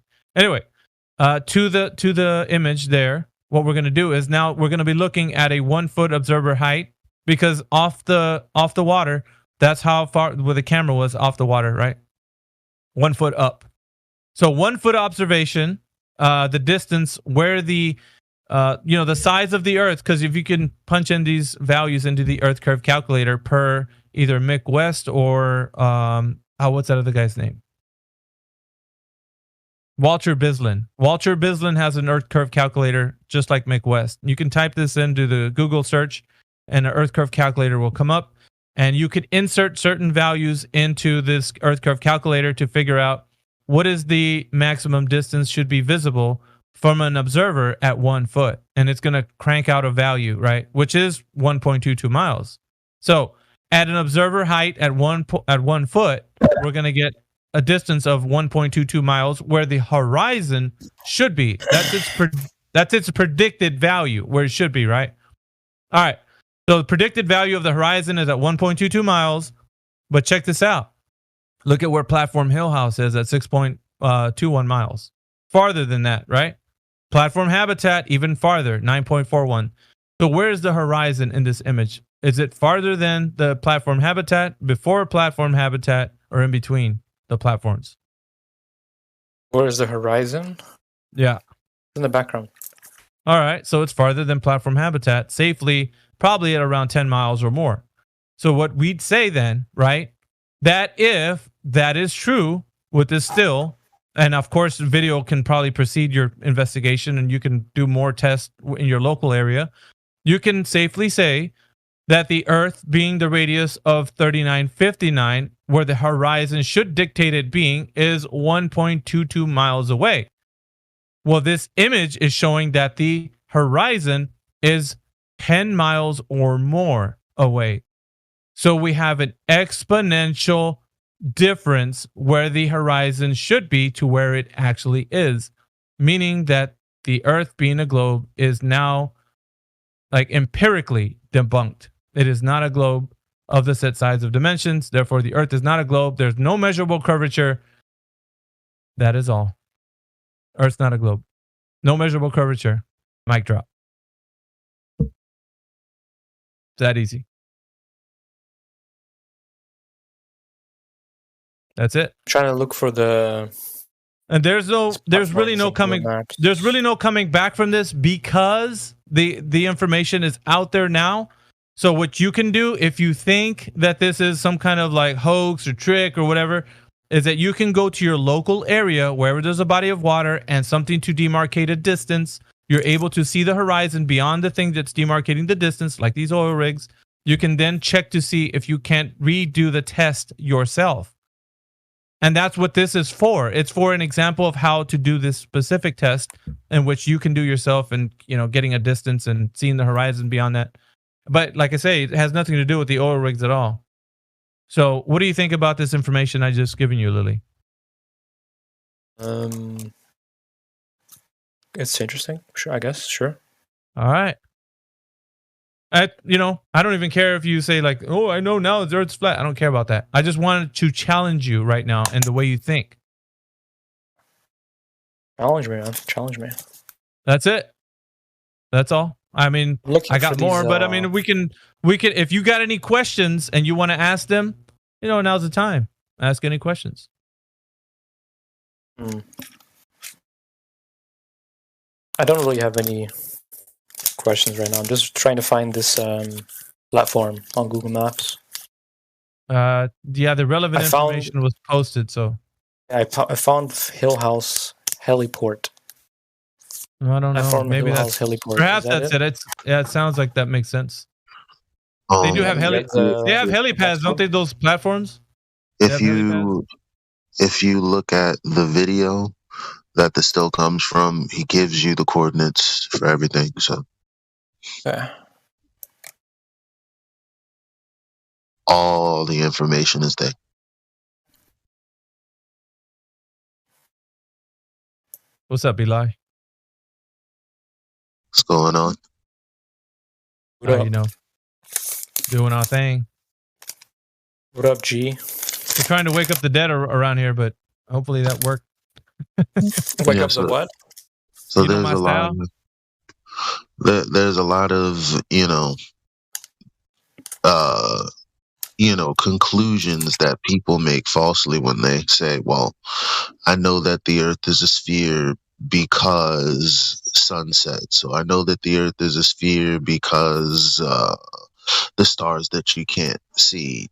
to the image there, what we're going to do is now we're going to be looking at a 1 foot observer height, because off the water, that's how far where the camera was off the water, right? 1 foot up. So 1 foot observation, the distance where the the size of the Earth, because if you can punch in these values into the Earth curve calculator per either Mick West or what's that other guy's name? Walter Bislin. Walter Bislin has an Earth curve calculator just like Mick West. You can type this into the Google search and an Earth curve calculator will come up, and you could insert certain values into this Earth curve calculator to figure out what is the maximum distance should be visible from an observer at 1 foot. And it's going to crank out a value, right? Which is 1.22 miles. So at an observer height at 1 foot, we're going to get a distance of 1.22 miles where the horizon should be. That's its predicted value where it should be, right? All right. So the predicted value of the horizon is at 1.22 miles. But check this out. Look at where Platform Hill House is at 6.21 miles. Farther than that, right? Platform Habitat, even farther, 9.41. So where's the horizon in this image? Is it farther than the Platform Habitat, before Platform Habitat, or in between the platforms? Where's the horizon? Yeah. In the background. All right. So it's farther than Platform Habitat, safely, probably at around 10 miles or more. So what we'd say then, right, that if that is true with this still, and of course, video can probably precede your investigation and you can do more tests in your local area, you can safely say that the Earth being the radius of 3959, where the horizon should dictate it being, is 1.22 miles away. Well, this image is showing that the horizon is 10 miles or more away. So we have an exponential difference where the horizon should be to where it actually is, meaning that the Earth being a globe is now like empirically debunked. It is not a globe of the set size of dimensions. Therefore, the Earth is not a globe. There's no measurable curvature. That is all. Earth's not a globe. No measurable curvature. Mic drop. It's that easy. That's it. I'm trying to look for the. And there's really no coming back from this because the information is out there now. So what you can do if you think that this is some kind of like hoax or trick or whatever, is that you can go to your local area wherever there's a body of water and something to demarcate a distance. You're able to see the horizon beyond the thing that's demarcating the distance, like these oil rigs. You can then check to see if you can't redo the test yourself. And that's what this is for. It's for an example of how to do this specific test in which you can do yourself and, getting a distance and seeing the horizon beyond that. But like I say, it has nothing to do with the oil rigs at all. So what do you think about this information I just given you, Lily? It's interesting. Sure, I guess. Sure. All right. I don't even care if you say like, oh, I know now the Earth's flat. I don't care about that. I just wanted to challenge you right now in the way you think. Challenge me, man. Challenge me. That's it. That's all. I mean, I got more, but I mean, we can, if you got any questions and you want to ask them, now's the time. Ask any questions. I don't really have any questions right now. I'm just trying to find this platform on Google Maps. The relevant information was posted. So I found Hill House Heliport. I don't know. Maybe that's heliport. Perhaps that's it. It sounds like that makes sense. They do have they have helipads, don't they? Those platforms. If you look at the video that the still comes from, he gives you the coordinates for everything. So all the information is there. What's up, Eli? What's going on? What up? Doing our thing. What up, G? We're trying to wake up the dead around here, but hopefully that worked. Wake up the what? So there's a lot. There's a lot of conclusions that people make falsely when they say, "Well, I know that the Earth is a sphere because sunset. So I know that the Earth is a sphere because the stars that you can't see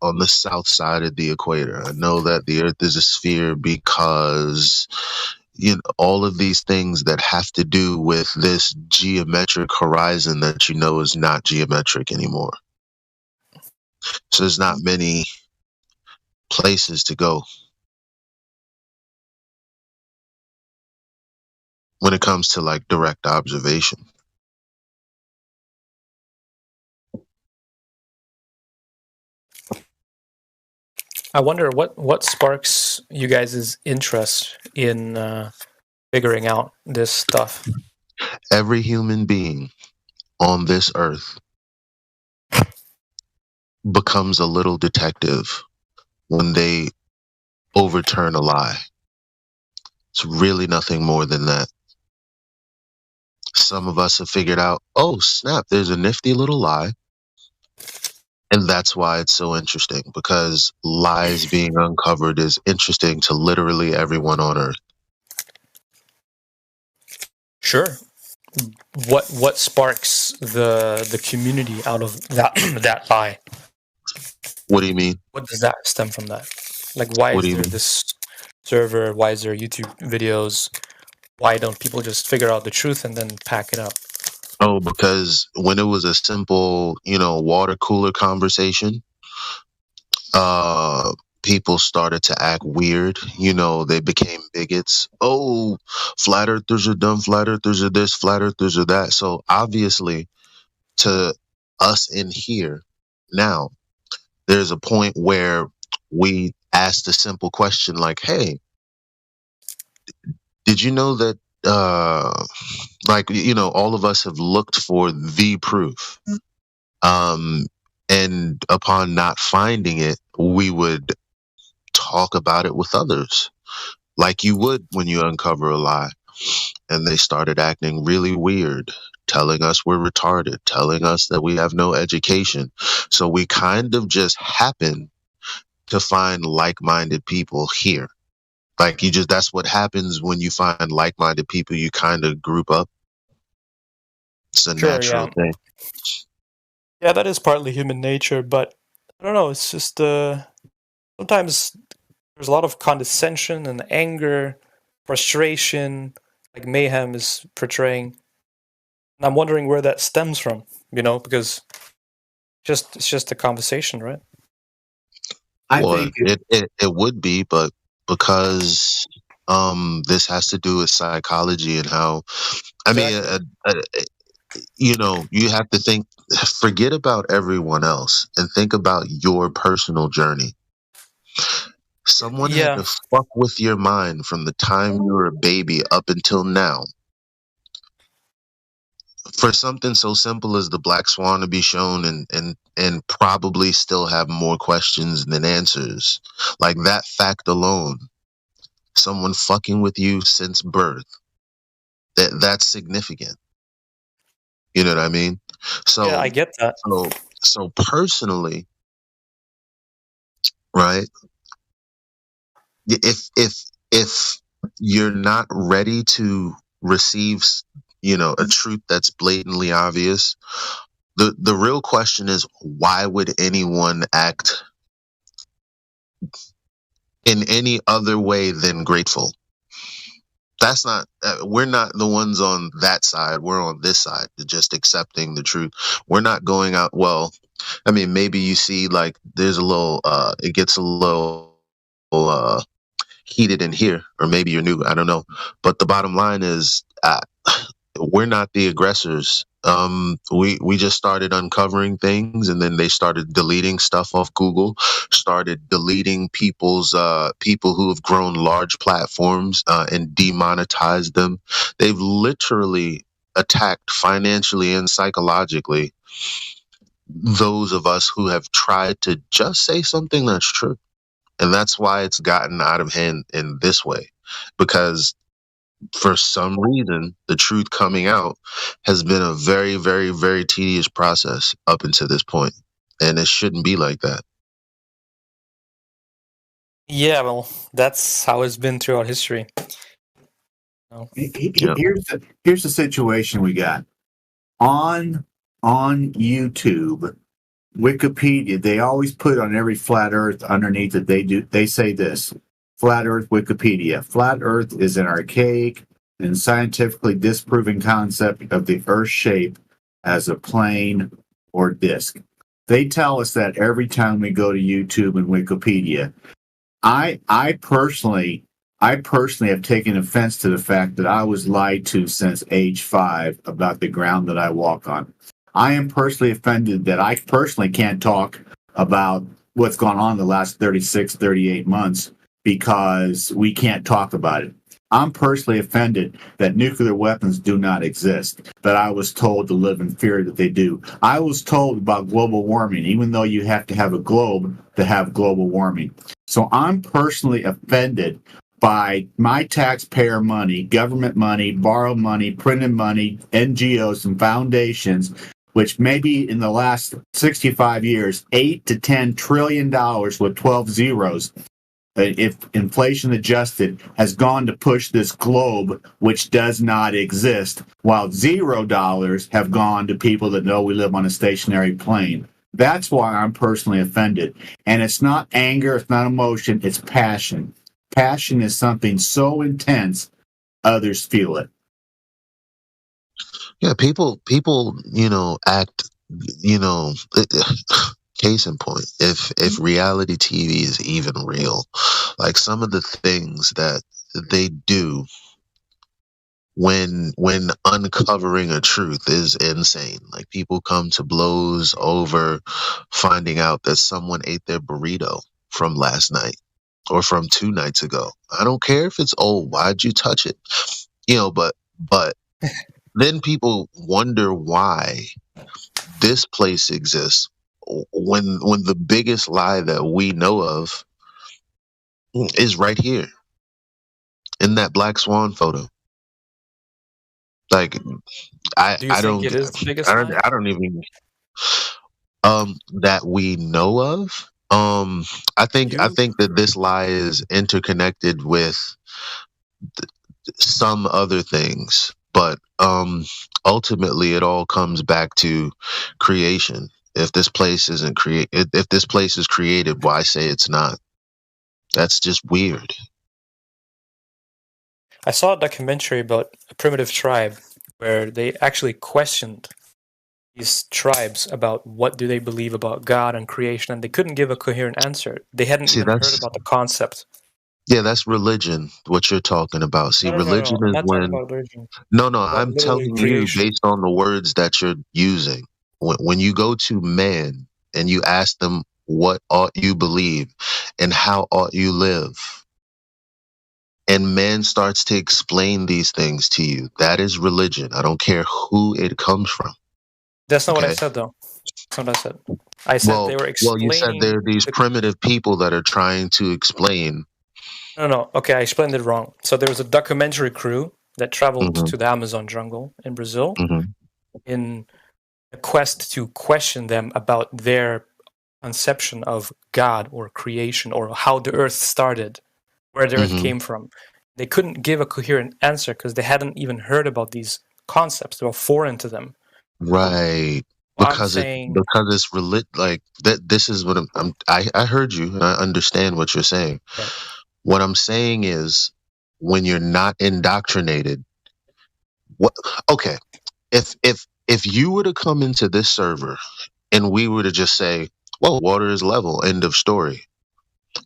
on the south side of the equator. I know that the Earth is a sphere because all of these things that have to do with this geometric horizon that is not geometric anymore. So there's not many places to go when it comes to like direct observation. I wonder what sparks you guys' interest in figuring out this stuff. Every human being on this earth becomes a little detective when they overturn a lie. It's really nothing more than that. Some of us have figured out, oh snap, there's a nifty little lie. And that's why it's so interesting, because lies being uncovered is interesting to literally everyone on Earth. Sure. What sparks the community out of that lie? What do you mean? What does that stem from that? Like, why is there this server? Why is there YouTube videos? Why don't people just figure out the truth and then pack it up? Oh, because when it was a simple, water cooler conversation, people started to act weird. They became bigots. Oh, flat earthers are dumb, flat earthers are this, flat earthers are that. So obviously, to us in here now, there's a point where we asked a simple question like, hey, did you know that, all of us have looked for the proof. And upon not finding it, we would talk about it with others, like you would when you uncover a lie. And they started acting really weird, telling us we're retarded, telling us that we have no education. So we kind of just happen to find like-minded people here. That's what happens when you find like-minded people. You kind of group up. It's a natural thing. Yeah, that is partly human nature, but I don't know. It's just sometimes there's a lot of condescension and anger, frustration, like Mayhem is portraying. And I'm wondering where that stems from, because it's just a conversation, right? I think it would be, but because this has to do with psychology and how, you have to think, forget about everyone else and think about your personal journey. Someone had to fuck with your mind from the time you were a baby up until now. For something so simple as the black swan to be shown and probably still have more questions than answers. Like that fact alone, someone fucking with you since birth, that's significant. You know what I mean? So yeah, I get that. So personally, right? If you're not ready to receive, a truth that's blatantly obvious, the real question is, why would anyone act in any other way than grateful? That's not, we're not the ones on that side. We're on this side, just accepting the truth. We're not going out. Well, I mean, maybe you see like there's a little, it gets a little, heated in here, or maybe you're new. I don't know. But the bottom line is, we're not the aggressors. We just started uncovering things, and then they started deleting stuff off Google, started deleting people who have grown large platforms and demonetized them. They've literally attacked financially and psychologically those of us who have tried to just say something that's true. And that's why it's gotten out of hand in this way, because for some reason, the truth coming out has been a very, very, very tedious process up until this point. And it shouldn't be like that. Yeah, well, that's how it's been throughout history. Here's the situation we got. On YouTube, Wikipedia, they always put on every flat earth underneath it, they say this: Flat Earth Wikipedia. Flat Earth is an archaic and scientifically disproven concept of the Earth's shape as a plane or disk. They tell us that every time we go to YouTube and Wikipedia. I personally have taken offense to the fact that I was lied to since age 5 about the ground that I walk on. I am personally offended that I personally can't talk about what's gone on the last 36, 38 months because we can't talk about it. I'm personally offended that nuclear weapons do not exist, that I was told to live in fear that they do. I was told about global warming, even though you have to have a globe to have global warming. So I'm personally offended by my taxpayer money, government money, borrowed money, printed money, NGOs and foundations, which maybe in the last 65 years, $8 to $10 trillion with 12 zeros, if inflation adjusted, has gone to push this globe, which does not exist, while $0 have gone to people that know we live on a stationary plane. That's why I'm personally offended. And it's not anger, it's not emotion, it's passion. Passion is something so intense, others feel it. Yeah, people, act, Case in point, if reality TV is even real, like some of the things that they do when uncovering a truth is insane. Like people come to blows over finding out that someone ate their burrito from last night or from 2 nights ago. I don't care if it's old. Why'd you touch it? But then people wonder why this place exists when the biggest lie that we know of is right here in that black swan photo. Like Do you I think don't it is the biggest lie? I don't even that we know of. I think that this lie is interconnected with some other things, but ultimately it all comes back to creation. If this place isn't if this place is created, why say it's not? That's just weird. I saw a documentary about a primitive tribe where they actually questioned these tribes about what do they believe about God and creation, and they couldn't give a coherent answer. They hadn't even heard about the concept. Yeah, that's religion, what you're talking about. See, No. religion I'm is not talking when... about religion. No, About I'm literally telling you creation. based on the words that you're using. When you go to man and you ask them what ought you believe and how ought you live, and man starts to explain these things to you, that is religion. I don't care who it comes from. That's not what I said, though. That's not what I said. I said they were Well, you said explaining. there are these primitive people that are trying to explain. No. Okay, I explained it wrong. So there was a documentary crew that traveled Mhm. to the Amazon jungle in Brazil Mhm. in a quest to question them about their conception of God or creation or how the earth started, where the earth Mhm. came from. They couldn't give a coherent answer because they hadn't even heard about these concepts. They were foreign to them. Right. I'm Because saying, it's like that. This is what I heard you and I understand what you're saying. right. What I'm saying is when you're not indoctrinated, what okay, if you were to come into this server and we were to just say, well, water is level, end of story,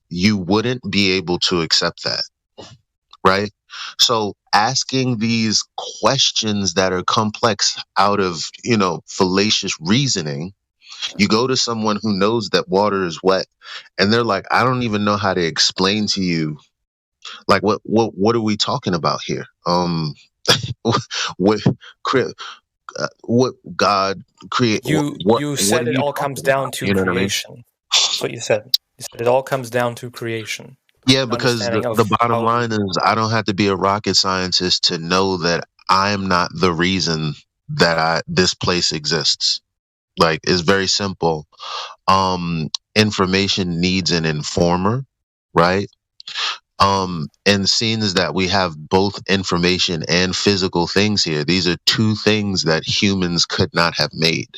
you wouldn't be able to accept that, right? So asking these questions that are complex out of, fallacious reasoning, you go to someone who knows that water is wet and they're like, I don't even know how to explain to you, like, what are we talking about here? What cre- what God create? You What said are it you all comes talking down about? to You know what I mean? creation. That's what you said. You said it all comes down to creation. Yeah, An because understanding the of bottom how line is I don't have to be a rocket scientist to know that I'm not the reason that this place exists. Like, it's very simple. Information needs an informer, right? And seeing as that we have both information and physical things here, these are two things that humans could not have made.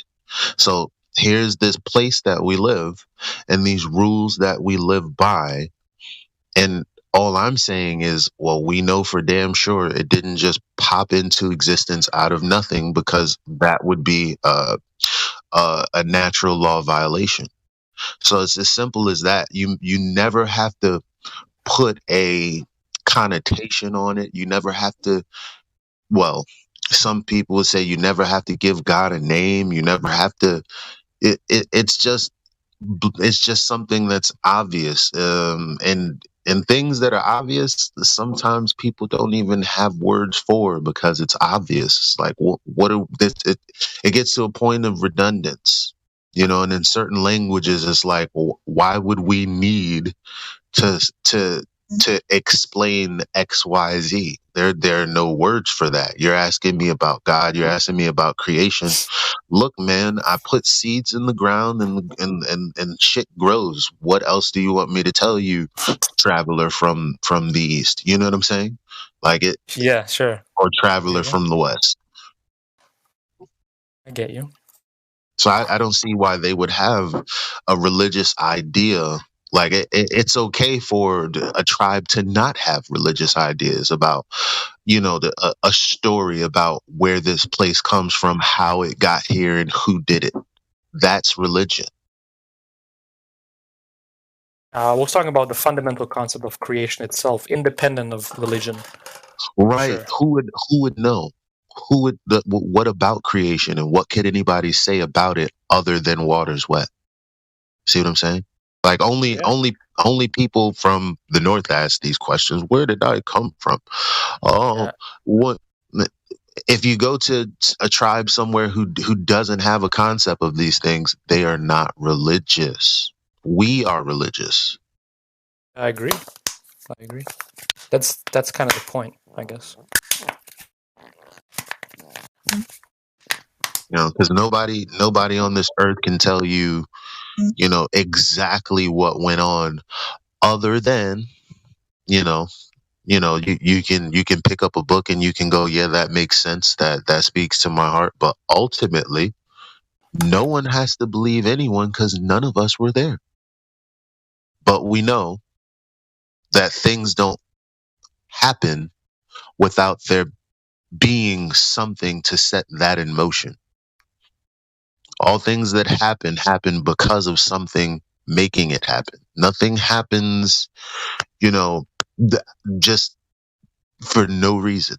So here's this place that we live and these rules that we live by. And all I'm saying is, well, we know for damn sure it didn't just pop into existence out of nothing, because that would be a natural law violation. So it's as simple as that. You never have to put a connotation on it. You never have to, well, some people would say you never have to give God a name. You never have to, it's just something that's obvious. And things that are obvious, sometimes people don't even have words for, because it's obvious. It's like, what are this? It gets to a point of redundance, and in certain languages, it's like, why would we need to to to explain XYZ? There are no words for that. You're asking me about God, you're asking me about creation. Look, man, I put seeds in the ground and shit grows. What else do you want me to tell you, traveler from the east? You know what I'm saying? Like it. Yeah, sure. Or traveler from the west. I get you. So I don't see why they would have a religious idea. Like it's okay for a tribe to not have religious ideas about, a story about where this place comes from, how it got here, and who did it. That's religion. was talking about the fundamental concept of creation itself, independent of religion. Right. Sure. Who would know? What about creation, and what could anybody say about it other than water's wet? See what I'm saying? Like only people from the north ask these questions. Where did I come from? Oh, what if you go to a tribe somewhere who doesn't have a concept of these things, they are not religious. We are religious. I agree. That's kind of the point, I guess. You know, because nobody on this earth can tell you, you know, exactly what went on, other than, you know, you can pick up a book and you can go, yeah, that makes sense. That speaks to my heart. But ultimately, no one has to believe anyone because none of us were there. But we know that things don't happen without there being something to set that in motion. All things that happen because of something making it happen. Nothing happens, you know, just for no reason.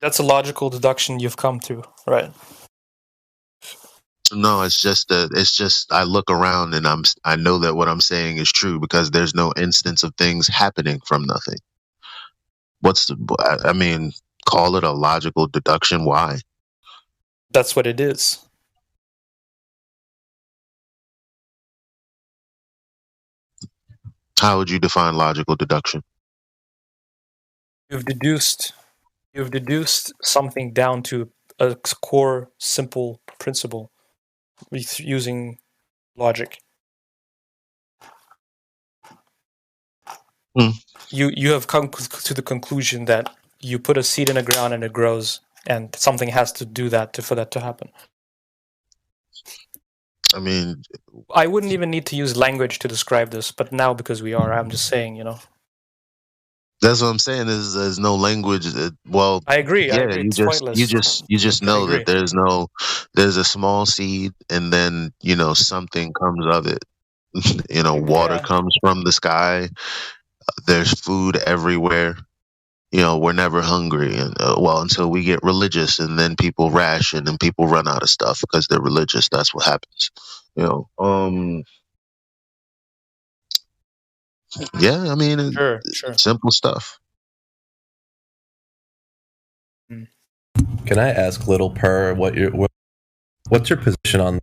That's a logical deduction you've come to, right? No, it's just I look around and I know that what I'm saying is true because there's no instance of things happening from nothing. I mean, call it a logical deduction. Why? That's what it is. How would you define logical deduction? You've deduced something down to a core, simple principle using logic. You have come to the conclusion that you put a seed in the ground and it grows, and something has to do that for that to happen. I mean, I wouldn't even need to use language to describe this, but now because we are, I'm just saying, you know. That's what I'm saying. There's no language. Well, I agree. Yeah, I agree. It's pointless. you just know that there's a small seed, and then you know something comes of it. You know, water comes from the sky. There's food everywhere. You know, we're never hungry, and until we get religious, and then people ration and people run out of stuff because they're religious. That's what happens. You know. Yeah, I mean, sure. Simple stuff. Can I ask Little Purr what's your position on?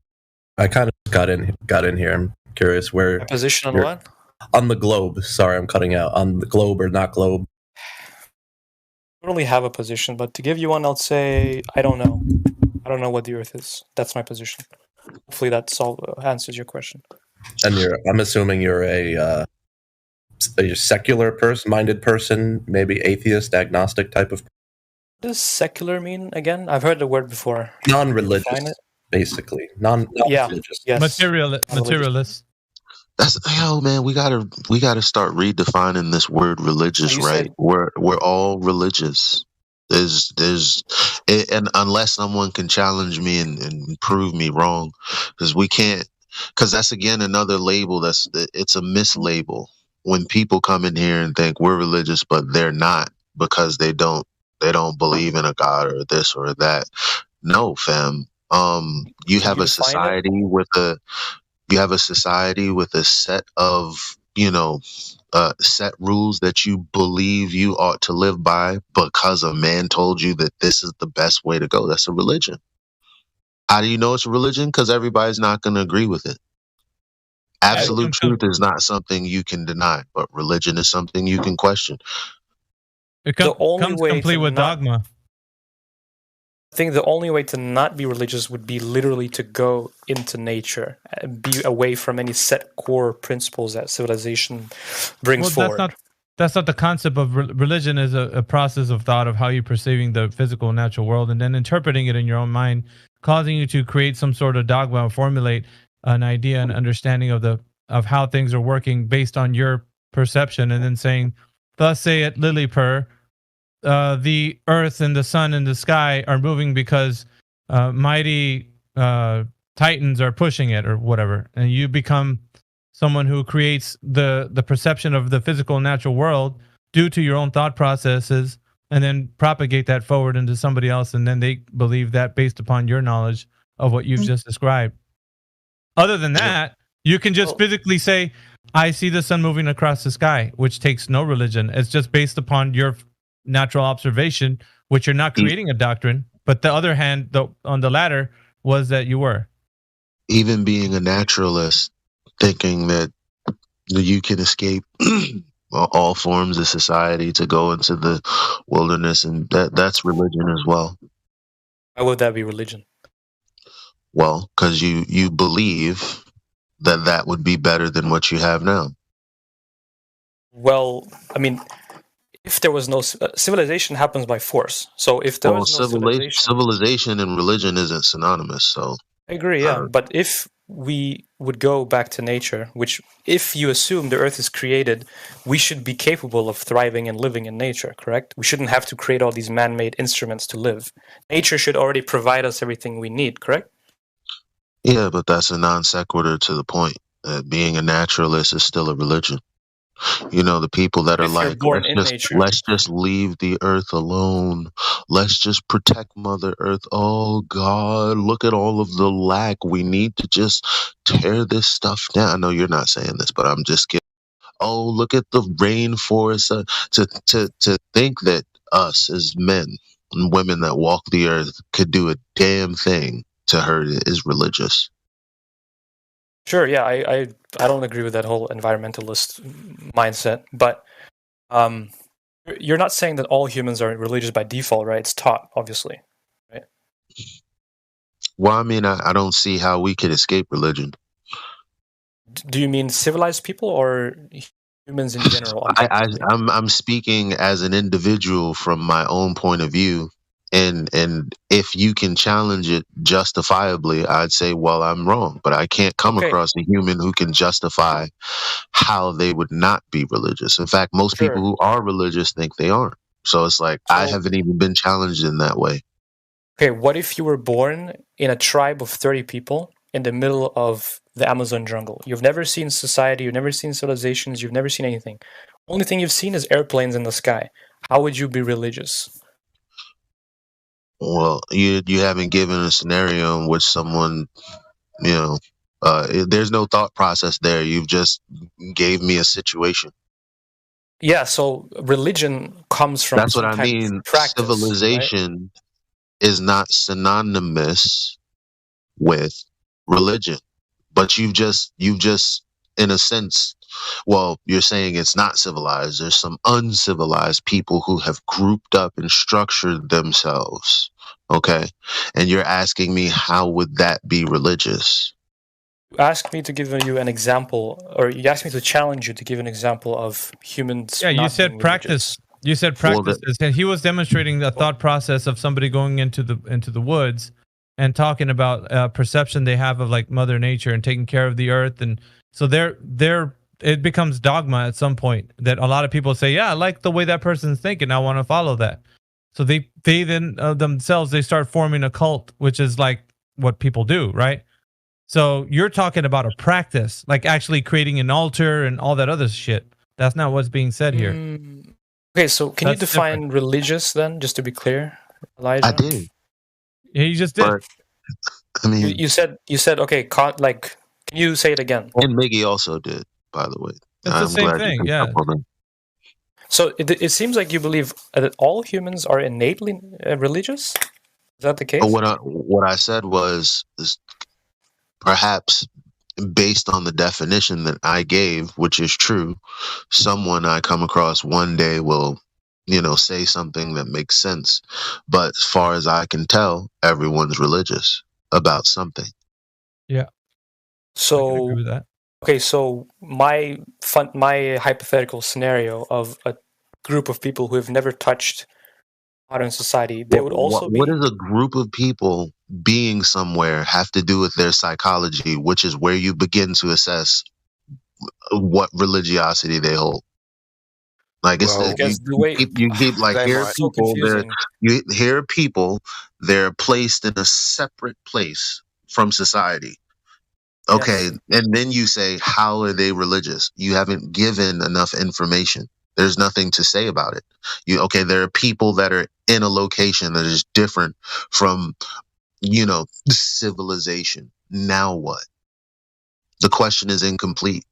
I kind of got in here. I'm curious where. My position on what? On the globe. Sorry, I'm cutting out. On the globe or not globe? I don't really have a position, but to give you one, I'll say I don't know. I don't know what the Earth is. That's my position. Hopefully that answers your question. And I'm assuming you're a secular minded person, maybe atheist, agnostic type of. What does secular mean again? I've heard the word before. Non-religious, basically. Non-religious. Yes. Materialist. That's man. We gotta start redefining this word religious, right? We're all religious. And unless someone can challenge me and prove me wrong, because we can't. Because that's again another label. It's a mislabel. When people come in here and think we're religious, but they're not because they don't believe in a God or this or that. No, fam. You have a society with a set of, set rules that you believe you ought to live by because a man told you that this is the best way to go. That's a religion. How do you know it's a religion? Because everybody's not going to agree with it. Absolute truth is not something you can deny, but religion is something you can question. It comes complete with dogma. I think the only way to not be religious would be literally to go into nature, be away from any set core principles that civilization brings forward. That's not the concept of religion. Is a process of thought of how you're perceiving the physical, natural world, and then interpreting it in your own mind, causing you to create some sort of dogma or formulate an idea and understanding of how things are working based on your perception, and then saying, thus say it, Lily Purr, the earth and the sun and the sky are moving because mighty titans are pushing it or whatever, and you become someone who creates the perception of the physical and natural world due to your own thought processes, and then propagate that forward into somebody else, and then they believe that based upon your knowledge of what you've just described. Other than that, you can just physically say, I see the sun moving across the sky, which takes no religion. It's just based upon your natural observation, which you're not creating a doctrine. But the other hand, on the latter, was that you were. Even being a naturalist, thinking that you can escape all forms of society to go into the wilderness, and that's religion as well. Why would that be religion? Well, because you believe that would be better than what you have now. Well, I mean, if there was no civilization happens by force. So if there was no civilization and religion isn't synonymous. So I agree, yeah. But if we would go back to nature, which if you assume the Earth is created, we should be capable of thriving and living in nature, correct? We shouldn't have to create all these man-made instruments to live. Nature should already provide us everything we need, correct? Yeah, but that's a non sequitur to the point. Being a naturalist is still a religion. You know, the people that are like, let's just leave the earth alone. Let's just protect Mother Earth. Oh, God, look at all of the lack. We need to just tear this stuff down. I know you're not saying this, but I'm just kidding. Oh, look at the rainforest. To think that us as men and women that walk the earth could do a damn thing to her is religious. Sure, yeah, I don't agree with that whole environmentalist mindset, but you're not saying that all humans are religious by default, right? It's taught, obviously, right? Well, I mean, I don't see how we could escape religion. Do you mean civilized people or humans in general? I'm speaking as an individual from my own point of view. And if you can challenge it justifiably, I'd say, well, I'm wrong. But I can't come across a human who can justify how they would not be religious. In fact, most people who are religious think they aren't. So it's like, I haven't even been challenged in that way. Okay, what if you were born in a tribe of 30 people in the middle of the Amazon jungle? You've never seen society, you've never seen civilizations, you've never seen anything. Only thing you've seen is airplanes in the sky. How would you be religious? Well, you haven't given a scenario in which someone, there's no thought process there. You've just gave me a situation. Yeah, so religion comes from that's what I mean. Practice, civilization is not synonymous with religion, but you've just in a sense, well, you're saying it's not civilized. There's some uncivilized people who have grouped up and structured themselves. Okay. And you're asking me, how would that be religious? You asked me to give you an example, or you asked me to challenge you to give an example of humans. Yeah, you said practice. You said practices, and he was demonstrating the thought process of somebody going into the woods and talking about perception they have of like Mother Nature and taking care of the earth, and so it becomes dogma at some point that a lot of people say, yeah, I like the way that person's thinking, I want to follow that. So they then themselves, they start forming a cult, which is like what people do, right? So you're talking about a practice, like actually creating an altar and all that other shit. That's not what's being said here. Okay, so can you define religious then, just to be clear, Elijah? I did. Yeah, you just did. But, I mean, you said okay. Can you say it again? And Miggy also did, by the way. It's the same thing, yeah. So it seems like you believe that all humans are innately religious. Is that the case? What I said was perhaps based on the definition that I gave, which is true, someone I come across one day will, say something that makes sense. But as far as I can tell, everyone's religious about something. Yeah. So I can agree with that. Okay, so my hypothetical scenario of a group of people who have never touched modern society, they would also be... What does a group of people being somewhere have to do with their psychology, which is where you begin to assess what religiosity they hold? Like you keep like you hear people, they're placed in a separate place from society. Okay, Yes. and then you say, how are they religious? You haven't given enough information. There's nothing to say about it. There are people that are in a location that is different from, civilization. Now what? The question is incomplete.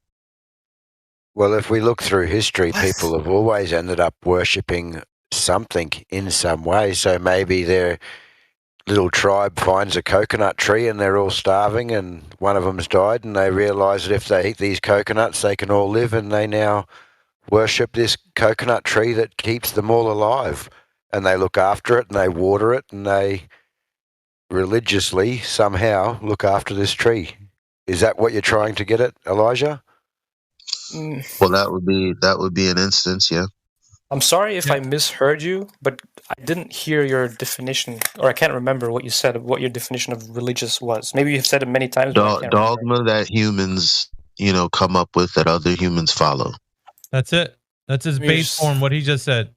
Well, if we look through history, people have always ended up worshipping something in some way. So maybe their little tribe finds a coconut tree and they're all starving and one of them's died and they realise that if they eat these coconuts, they can all live, and they now worship this coconut tree that keeps them all alive. And they look after it and they water it and they religiously somehow look after this tree. Is that what you're trying to get at, Elijah? Well, that would be an instance, yeah. I'm sorry if I misheard you, but I didn't hear your definition, or I can't remember what you said, what your definition of religious was. Maybe you've said it many times, but I can't Dogma remember. that humans, come up with that other humans follow. That's it. That's his base form. What he just said.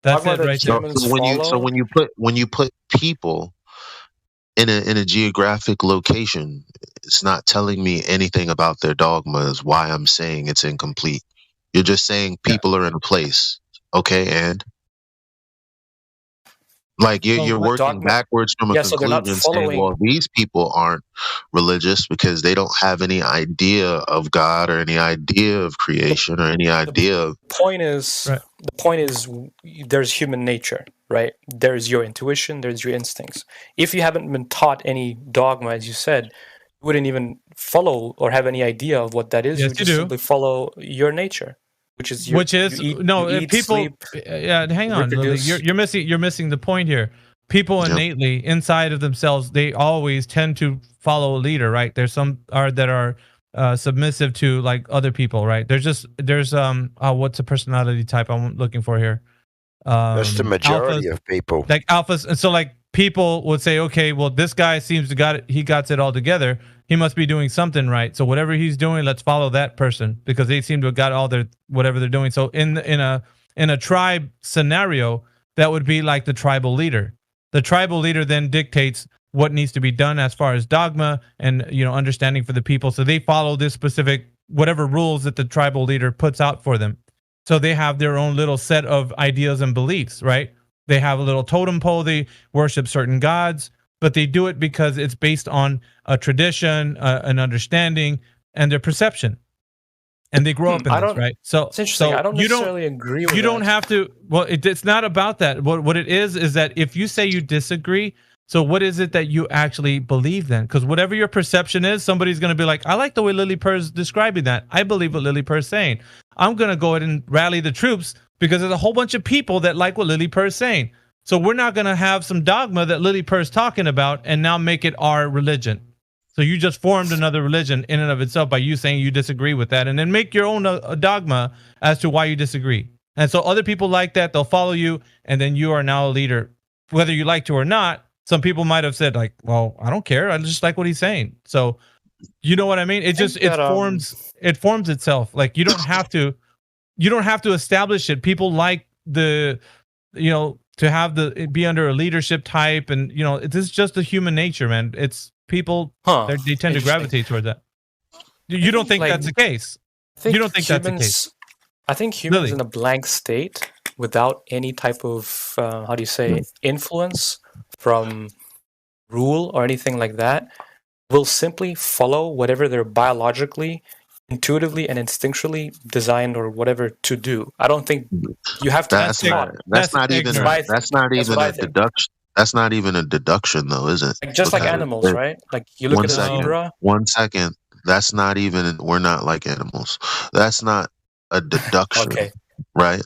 That's it right there. So when you put people in a geographic location, it's not telling me anything about their dogma. Is why I'm saying it's incomplete. You're just saying people are in a place, okay, and like you're working backwards from a conclusion, saying, well, these people aren't religious because they don't have any idea of God or any idea of creation or any idea of. The point is, there's human nature, right? There's your intuition, there's your instincts. If you haven't been taught any dogma, as you said, you wouldn't even follow or have any idea of what that is. Yes, you would just simply follow your nature. People. Hang on, Lily, you're missing the point here. People innately inside of themselves, they always tend to follow a leader, right? There's some that are submissive to like other people, right? There's what's a personality type I'm looking for here? That's the majority of people. Like alphas, and so like people would say, okay, well, this guy seems to got it all together. He must be doing something right. So whatever he's doing, let's follow that person because they seem to have got all their whatever they're doing. So in a tribe scenario, that would be like the tribal leader. The tribal leader then dictates what needs to be done as far as dogma and understanding for the people. So they follow this specific whatever rules that the tribal leader puts out for them. So they have their own little set of ideas and beliefs, right? They have a little totem pole. They worship certain gods, but they do it because it's based on a tradition, an understanding, and their perception. And they grow up in this, right? So it's interesting. I don't necessarily agree with you don't have to. Well, it's not about that. What it is that if you say you disagree, so what is it that you actually believe then? Because whatever your perception is, somebody's going to be like, I like the way Lily Purr's describing that. I believe what Lily Purr's saying. I'm going to go ahead and rally the troops because there's a whole bunch of people that like what Lily Purr's saying. So we're not going to have some dogma that Lily Purr's talking about and now make it our religion. So you just formed another religion in and of itself by you saying you disagree with that, and then make your own dogma as to why you disagree. And so other people like that, they'll follow you, and then you are now a leader, whether you like to or not. Some people might have said like, well, I don't care. I just like what he's saying. So you know what I mean? It forms itself. Like you don't have to establish it. People like to have be under a leadership type, and it is just the human nature, man. It's people they tend to gravitate towards that. You don't think that's the case? You don't think that's the case? I think humans in a blank state without any type of influence from rule or anything like that will simply follow whatever they're biologically, intuitively, and instinctually designed or whatever to do. I don't think you have to. That's not even a deduction. That's not even a deduction, though, is it? Just like animals, right? Like you look at a zebra. 1 second. That's not even. We're not like animals. That's not a deduction, right?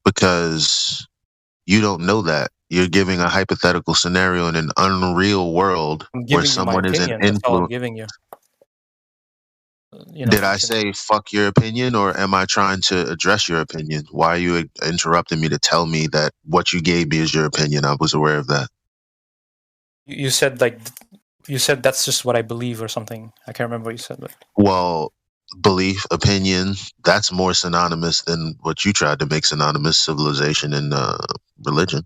Because you don't know that. You're giving a hypothetical scenario in an unreal world where someone is an influence. Did I say fuck your opinion, or am I trying to address your opinion? Why are you interrupting me to tell me that what you gave me is your opinion? I was aware of that. You said that's just what I believe or something. I can't remember what you said. But. Well, belief, opinion, that's more synonymous than what you tried to make synonymous, civilization and religion.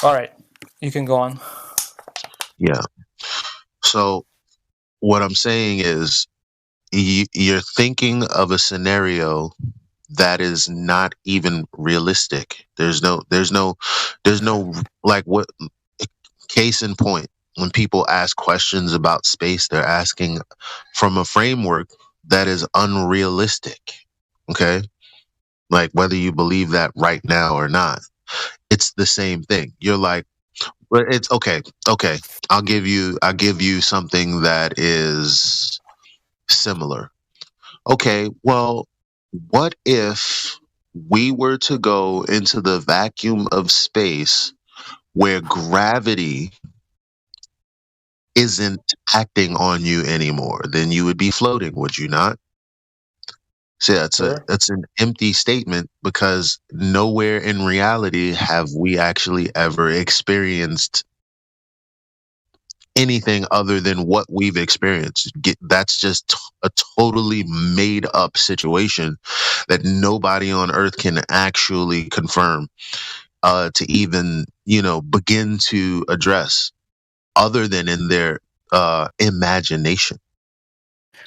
All right, you can go on. Yeah. So what I'm saying is you're thinking of a scenario that is not even realistic. There's no like what case in point. When people ask questions about space, they're asking from a framework that is unrealistic. Okay? Like whether you believe that right now or not. It's the same thing. You're like, well, it's okay. Okay. I'll give you something that is similar. Okay, well, what if we were to go into the vacuum of space where gravity isn't acting on you anymore? Then you would be floating, would you not? So Sure. that's an empty statement because nowhere in reality have we actually ever experienced anything other than what we've experienced. That's just a totally made up situation that nobody on earth can actually confirm, to even, begin to address other than in their imagination.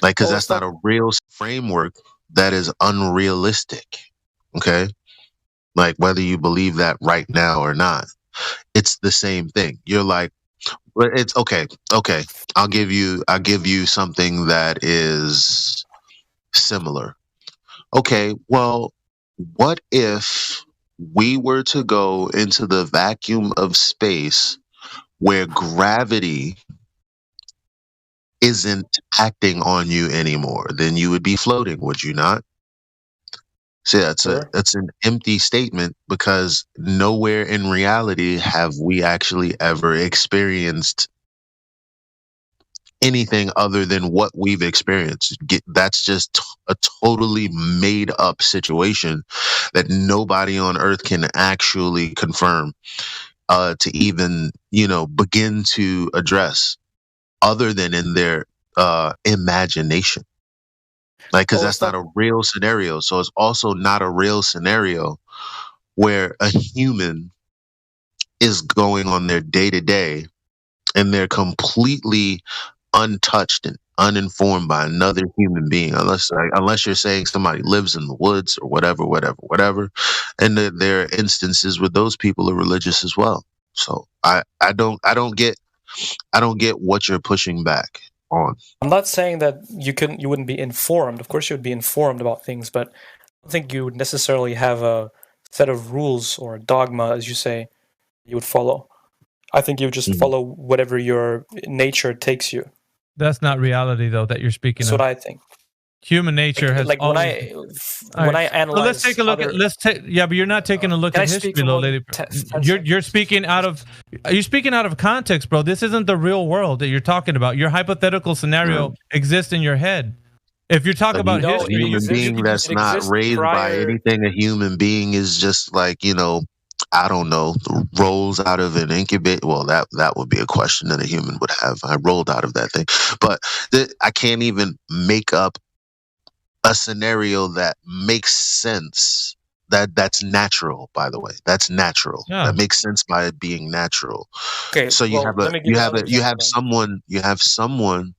Like, because Well, that's it's not not. a real framework, that is unrealistic. Okay. Like, whether you believe that right now or not, it's the same thing. You're like, well, it's okay. Okay. I'll give you something that is similar. Okay, well, what if we were to go into the vacuum of space where gravity isn't acting on you anymore? Then you would be floating, would you not? So Sure. that's an empty statement because nowhere in reality have we actually ever experienced anything other than what we've experienced. That's just a totally made up situation that nobody on earth can actually confirm, to even, begin to address other than in their imagination. Like, because Well, that's it's not not. a real scenario. So it's also not a real scenario where a human is going on their day to day and they're completely untouched and uninformed by another human being, unless you're saying somebody lives in the woods or whatever, and there are instances where those people are religious as well. So I don't get what you're pushing back on. I'm not saying that you wouldn't be informed. Of course, you would be informed about things, but I don't think you would necessarily have a set of rules or a dogma, as you say, you would follow. I think you would just Mhm. follow whatever your nature takes you. That's not reality, though, that you're speaking That's what of. I think. Human nature has Like when always. I All when right. I So let's take analyze a look at. other. Let's take. Yeah, but you're not taking a look Can at I speak history, for though, more than lady. 10 You're seconds? speaking out of. You're speaking out of context, bro. This isn't the real world that you're talking about. Your hypothetical scenario exists in your head. If you talk A, about No, a it history, human exists. being that's It not exists raised by prior. anything, a human being is just like, I don't know, rolls out of an incubate. Well, that would be a question that a human would have. I rolled out of that thing, but I can't even make up a scenario that makes sense. That's natural, by the way. That's natural. yeah. That makes sense by it being natural. Okay, So well, let me give you another example. you have someone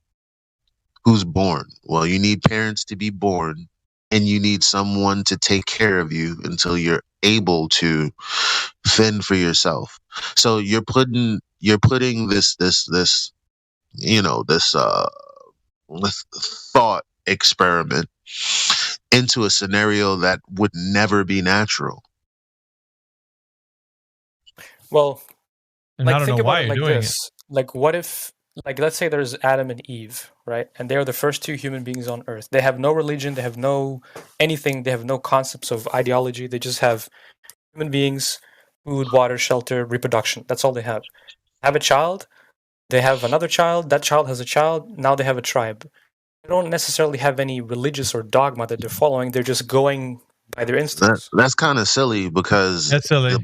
who's born. Well, you need parents to be born, and you need someone to take care of you until you're able to fend for yourself. So you're putting this this thought experiment into a scenario that would never be natural. Well, And I like don't know think about why it you're like doing it. this. Like what if like let's say there's Adam and Eve, right? And they're the first two human beings on earth. They have no religion, they have no anything, they have no concepts of ideology. They just have human beings, food, water, shelter, reproduction. That's all they have. Have a child, they have another child, that child has a child, now they have a tribe. They don't necessarily have any religious or dogma that they're following. They're just going by their instincts. That's kind of silly because That's silly. the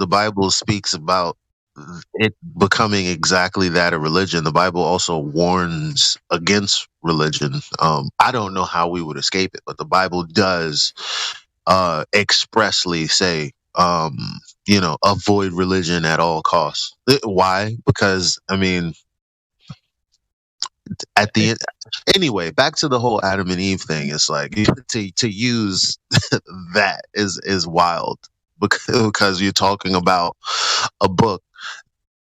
Bible speaks about it becoming exactly that, a religion. The Bible also warns against religion. I don't know how we would escape it, but the Bible does expressly say, avoid religion at all costs. Why? Because I mean, at the end, anyway, back to the whole Adam and Eve thing. It's like to use that is wild because you're talking about a book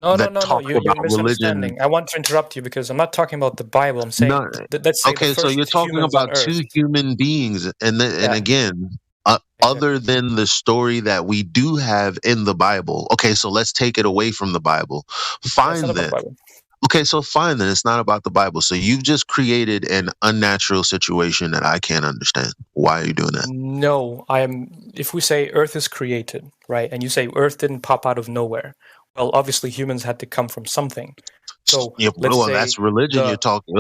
No. talks You're about misunderstanding. religion. I want to interrupt you because I'm not talking about the Bible. I'm saying, No, let's say the okay, so first you're talking humans on about Earth. two human beings, and Yeah. again, Exactly. other than the story that we do have in the Bible. Okay, so let's take it away from the Bible. It's Fine not about then. the Bible. Okay, so fine then. It's not about the Bible. So you've just created an unnatural situation that I can't understand. Why are you doing that? No, if we say Earth is created, right, and you say Earth didn't pop out of nowhere, well, obviously humans had to come from something. So Yeah, let's well, say that's religion. You're talking.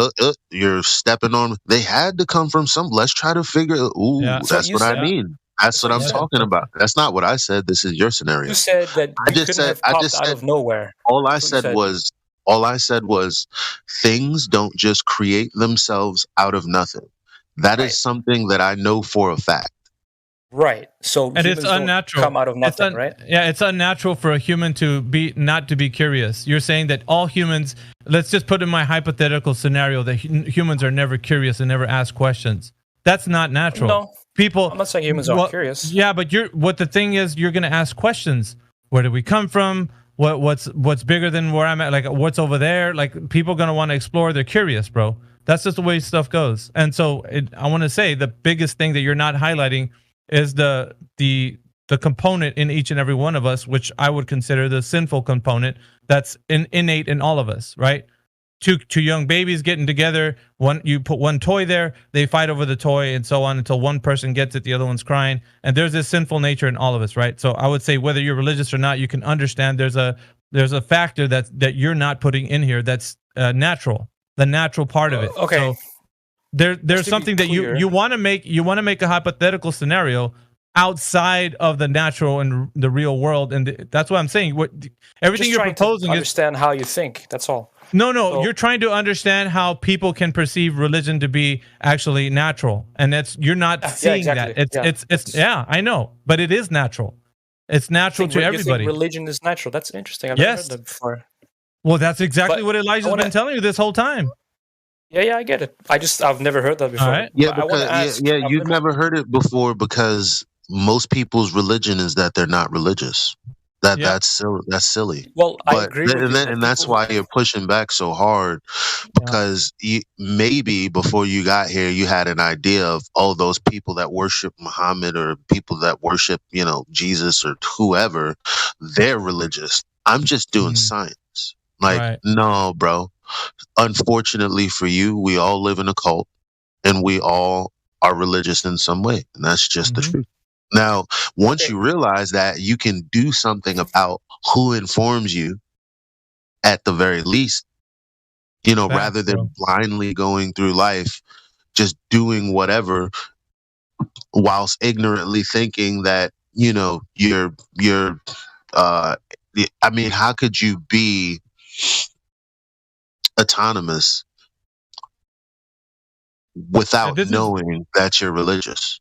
You're stepping on. They had to come from some. Let's try to figure. Ooh, Yeah. So that's you what I said- mean. That's what what I'm you said. talking about. That's not what I said. This is your scenario. You said that I we just couldn't said. have I popped just out said. of nowhere. All I That's what you said said. was. All I said was, things don't just create themselves out of nothing. That Right. is something that I know for a fact. Right. So And humans it's unnatural. don't come out of nothing, right? Yeah, it's unnatural for a human to not to be curious. You're saying that all humans. Let's just put in my hypothetical scenario that humans are never curious and never ask questions. That's not natural. No, People. I'm not saying humans aren't curious. Yeah, but what the thing is, you're going to ask questions. Where did we come from? What's bigger than where I'm at? Like, what's over there? Like, people are going to want to explore. They're curious, bro. That's just the way stuff goes. And so I want to say the biggest thing that you're not highlighting is the component in each and every one of us, which I would consider the sinful component that's innate in all of us, right? Two young babies getting together. You put one toy there, they fight over the toy, and so on until one person gets it, the other one's crying. And there's this sinful nature in all of us, right? So I would say whether you're religious or not, you can understand there's a factor that you're not putting in here that's natural, the natural part of it. Okay. So there's something that you want to make a hypothetical scenario outside of the natural and the real world, and that's what I'm saying. Everything you're proposing is understand how you think. That's all. No, So- you're trying to understand how people can perceive religion to be actually natural, and you're not seeing exactly. that. It's I know, but it is natural. It's natural to You everybody. think religion is natural. That's interesting. I've Yes. never heard that before. Well, that's exactly But what Elijah's been telling you this whole time. Yeah, I get it. I've never heard that before. All right. Yeah, But I wanna because ask, you've never heard it before because most people's religion is that they're not religious. That's silly. That's silly. Well, I But agree with you, and that's why you're pushing back so hard because maybe before you got here you had an idea of those people that worship Muhammad or people that worship Jesus or whoever, they're religious. I'm just doing science. Like, no, bro. Unfortunately for you, we all live in a cult and we all are religious in some way. And that's just the truth. Now, once you realize that, you can do something about who informs you at the very least, rather than blindly going through life, just doing whatever whilst ignorantly thinking that, you're I mean, how could you be autonomous without knowing that you're religious?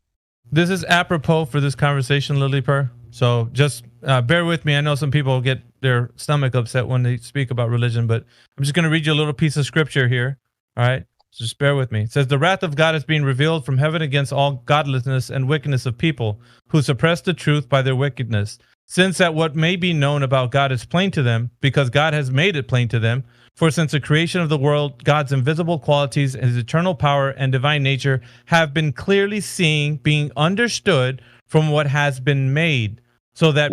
This is apropos for this conversation, Lily Purr. So just bear with me. I know some people get their stomach upset when they speak about religion, but I'm just going to read you a little piece of scripture here. All right. So just bear with me. It says, the wrath of God is being revealed from heaven against all godlessness and wickedness of people who suppress the truth by their wickedness. Since that what may be known about God is plain to them, because God has made it plain to them. For since the creation of the world, God's invisible qualities and his eternal power and divine nature have been clearly seen, being understood from what has been made, so that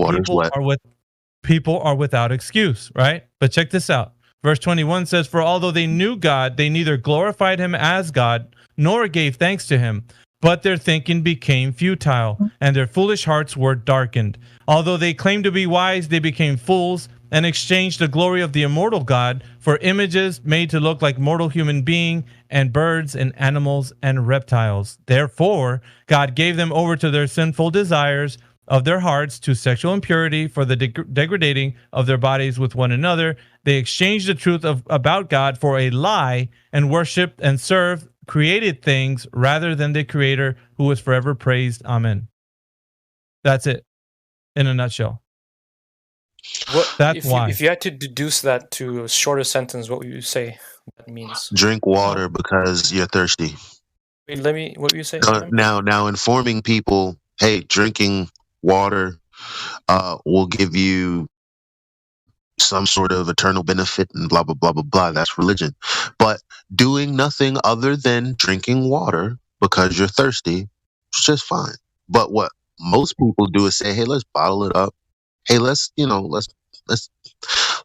people are without excuse, right? But check this out. Verse 21 says, for although they knew God, they neither glorified him as God, nor gave thanks to him, but their thinking became futile, and their foolish hearts were darkened. Although they claimed to be wise, they became fools, and exchanged the glory of the immortal God for images made to look like mortal human being and birds and animals and reptiles. Therefore, God gave them over to their sinful desires of their hearts, to sexual impurity, for the degrading of their bodies with one another. They exchanged the truth about God for a lie and worshiped and served created things rather than the Creator, who is forever praised. Amen. That's it in a nutshell. What That's if why. if you had to deduce that to a shorter sentence? What would you say that means? Drink water because you're thirsty. Wait, let me. What would you say? Mayhem? Now, informing people, hey, drinking water will give you some sort of eternal benefit and blah blah blah blah blah. That's religion. But doing nothing other than drinking water because you're thirsty is just fine. But what most people do is say, hey, let's bottle it up. Hey, let's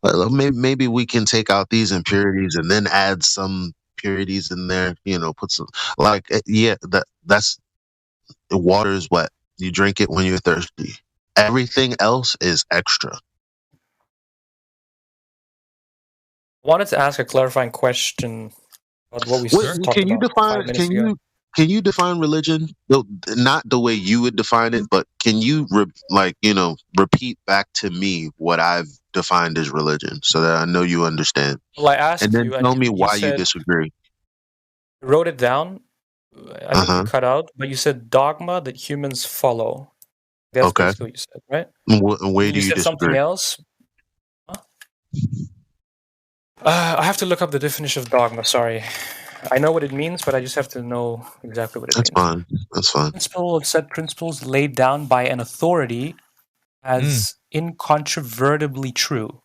maybe we can take out these impurities and then add some purities in there. Put some that's water is wet. You drink it when you're thirsty. Everything else is extra. I wanted to ask a clarifying question about what we talked about 5 minutes ago. Can you define religion? Not the way you would define it, but can you repeat back to me what I've defined as religion so that I know you understand? Well, I asked and then you, tell and me you why you said, disagree. wrote it down. I think you cut out, but you said dogma that humans follow. That's Okay. basically what you said, right? And where do you said disagree? something else. Huh? I have to look up the definition of dogma. Sorry, I know what it means, but I just have to know exactly what it means. That's fine. Principles laid down by an authority as incontrovertibly true.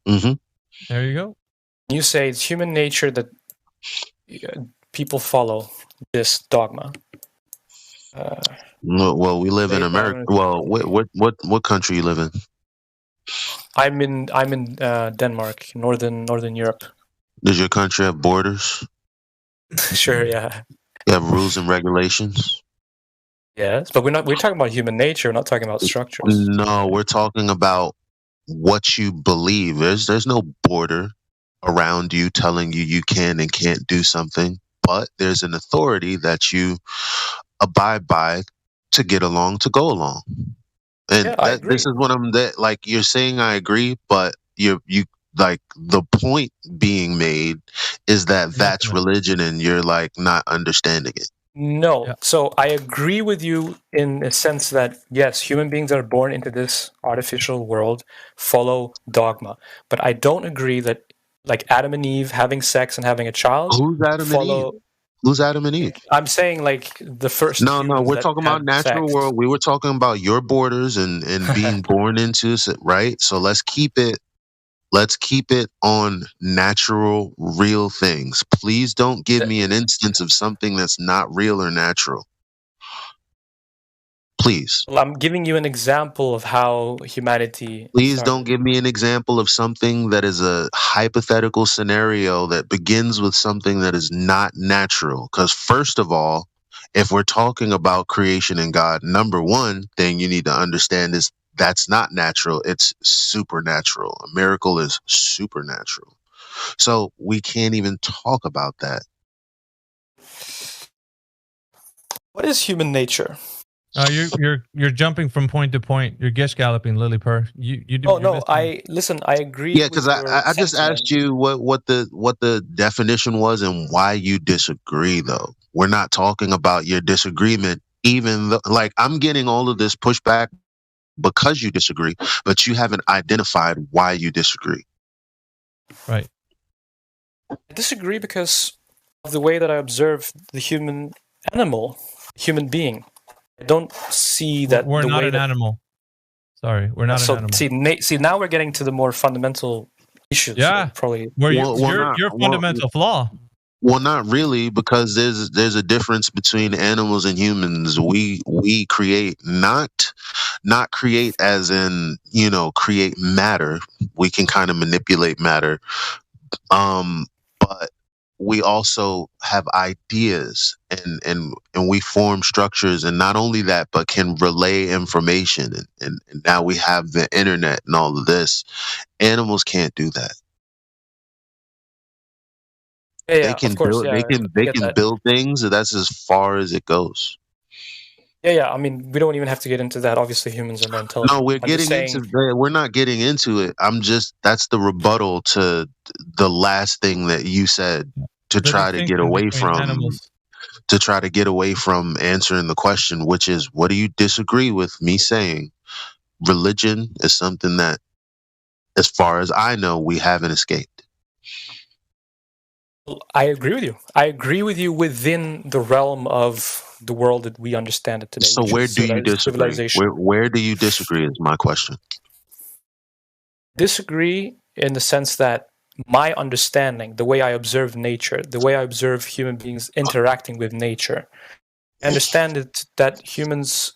Mm-hmm. There you go. You say it's human nature that people follow this dogma. Well, we live in America. Well, what country you live in? I'm in Denmark, northern Europe. Does your country have borders? Sure, yeah. You have rules and regulations? Yes, but we're talking about human nature. We're not talking about structures. No, we're talking about what you believe. There's no border around you telling you can and can't do something, but there's an authority that you abide by to get along, to go along. And this is what you're saying. I agree, but you like the point being made is that's religion, and you're not understanding it. No. Yeah. So I agree with you in a sense that, yes, human beings that are born into this artificial world follow dogma. But I don't agree that, like Adam and Eve having sex and having a child, Who's Adam and Eve? Who's Adam and Eve? I'm saying the first. No, we're talking about natural world. We were talking about your borders and being born into it, right? So let's keep it on natural, real things. Please don't give me an instance of something that's not real or natural. Please. Well, I'm giving you an example of how humanity. Please don't give me an example of something that is a hypothetical scenario that begins with something that is not natural. Because first of all, if we're talking about creation and God, number one thing you need to understand is that's not natural. It's supernatural. A miracle is supernatural. So we can't even talk about that. What is human nature? You're jumping from point to point. You're gish galloping, Lily Purr. You do. Oh no, I agree. Yeah, because I just asked you what the definition was and why you disagree. Though we're not talking about your disagreement, even though, I'm getting all of this pushback because you disagree, but you haven't identified why you disagree. Right. I disagree because of the way that I observe the human being. I don't see that we're not an animal. Sorry, we're not an animal. See, now we're getting to the more fundamental issues. Yeah, probably. Your fundamental flaw. Well, not really, because there's a difference between animals and humans. We create not create as in create matter. We can kind of manipulate matter, but we also have ideas and we form structures, and not only that, but can relay information. And now we have the internet and all of this. Animals can't do that. Yeah, they can of course, build. They can build things. And that's as far as it goes. Yeah. I mean, we don't even have to get into that. Obviously, humans are more intelligent. No, we're not getting into it. That's the rebuttal to the last thing that you said to try to get away from animals. To try to get away from answering the question, which is, what do you disagree with me saying? Religion is something that As far as I know, we haven't escaped. I agree with you. I agree with you within the realm of the world that we understand it today. So where do you disagree? Where do you disagree is my question. Disagree in the sense that my understanding, the way I observe nature, the way I observe human beings interacting with nature, I understand that humans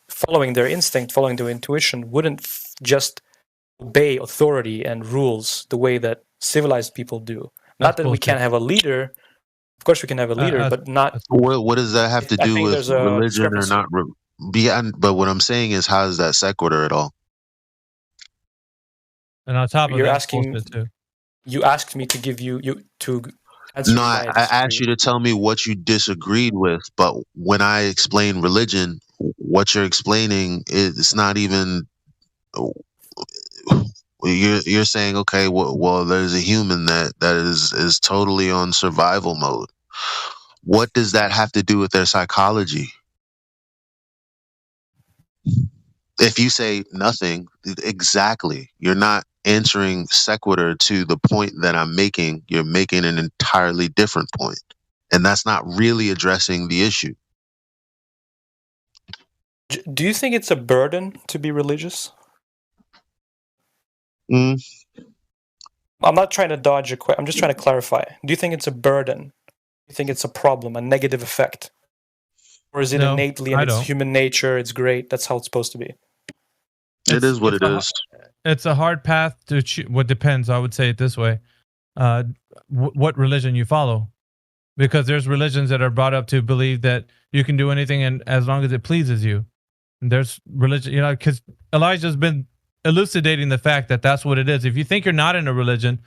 following their instinct, following their intuition, wouldn't just obey authority and rules the way that civilized people do. Not that we can't have a leader. Of course, we can have a leader, but not. What does that have to do with religion or not? But what I'm saying is, how is that sequitur at all? And on top of You're that, asking, you asked me to give you to answer. No, I asked you to tell me what you disagreed with, but when I explain religion, what you're explaining is it's not even. You're saying, okay, well, there's a human that is totally on survival mode. What does that have to do with their psychology? If you say nothing, exactly, you're not answering sequitur to the point that I'm making. You're making an entirely different point, and that's not really addressing the issue. Do you think it's a burden to be religious? Mm. I'm not trying to dodge a question. I'm just trying to clarify. Do you think it's a burden? Do you think it's a problem, a negative effect? Or is it innately in its human nature? It's great. That's how it's supposed to be. It is what it is. It's a hard path to choose. What depends, I would say it this way. What religion you follow. Because there's religions that are brought up to believe that you can do anything and as long as it pleases you. And there's religion, because Elijah's been elucidating the fact that that's what it is. If you think you're not in a religion,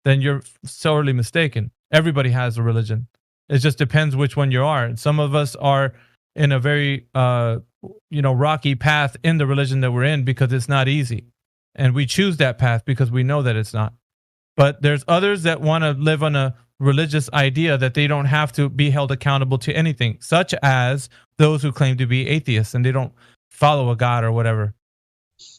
then you're sorely mistaken. Everybody has a religion. It just depends which one you are. And some of us are in a very rocky path in the religion that we're in because it's not easy. And we choose that path because we know that it's not. But there's others that want to live on a religious idea that they don't have to be held accountable to anything, such as those who claim to be atheists and they don't follow a god or whatever.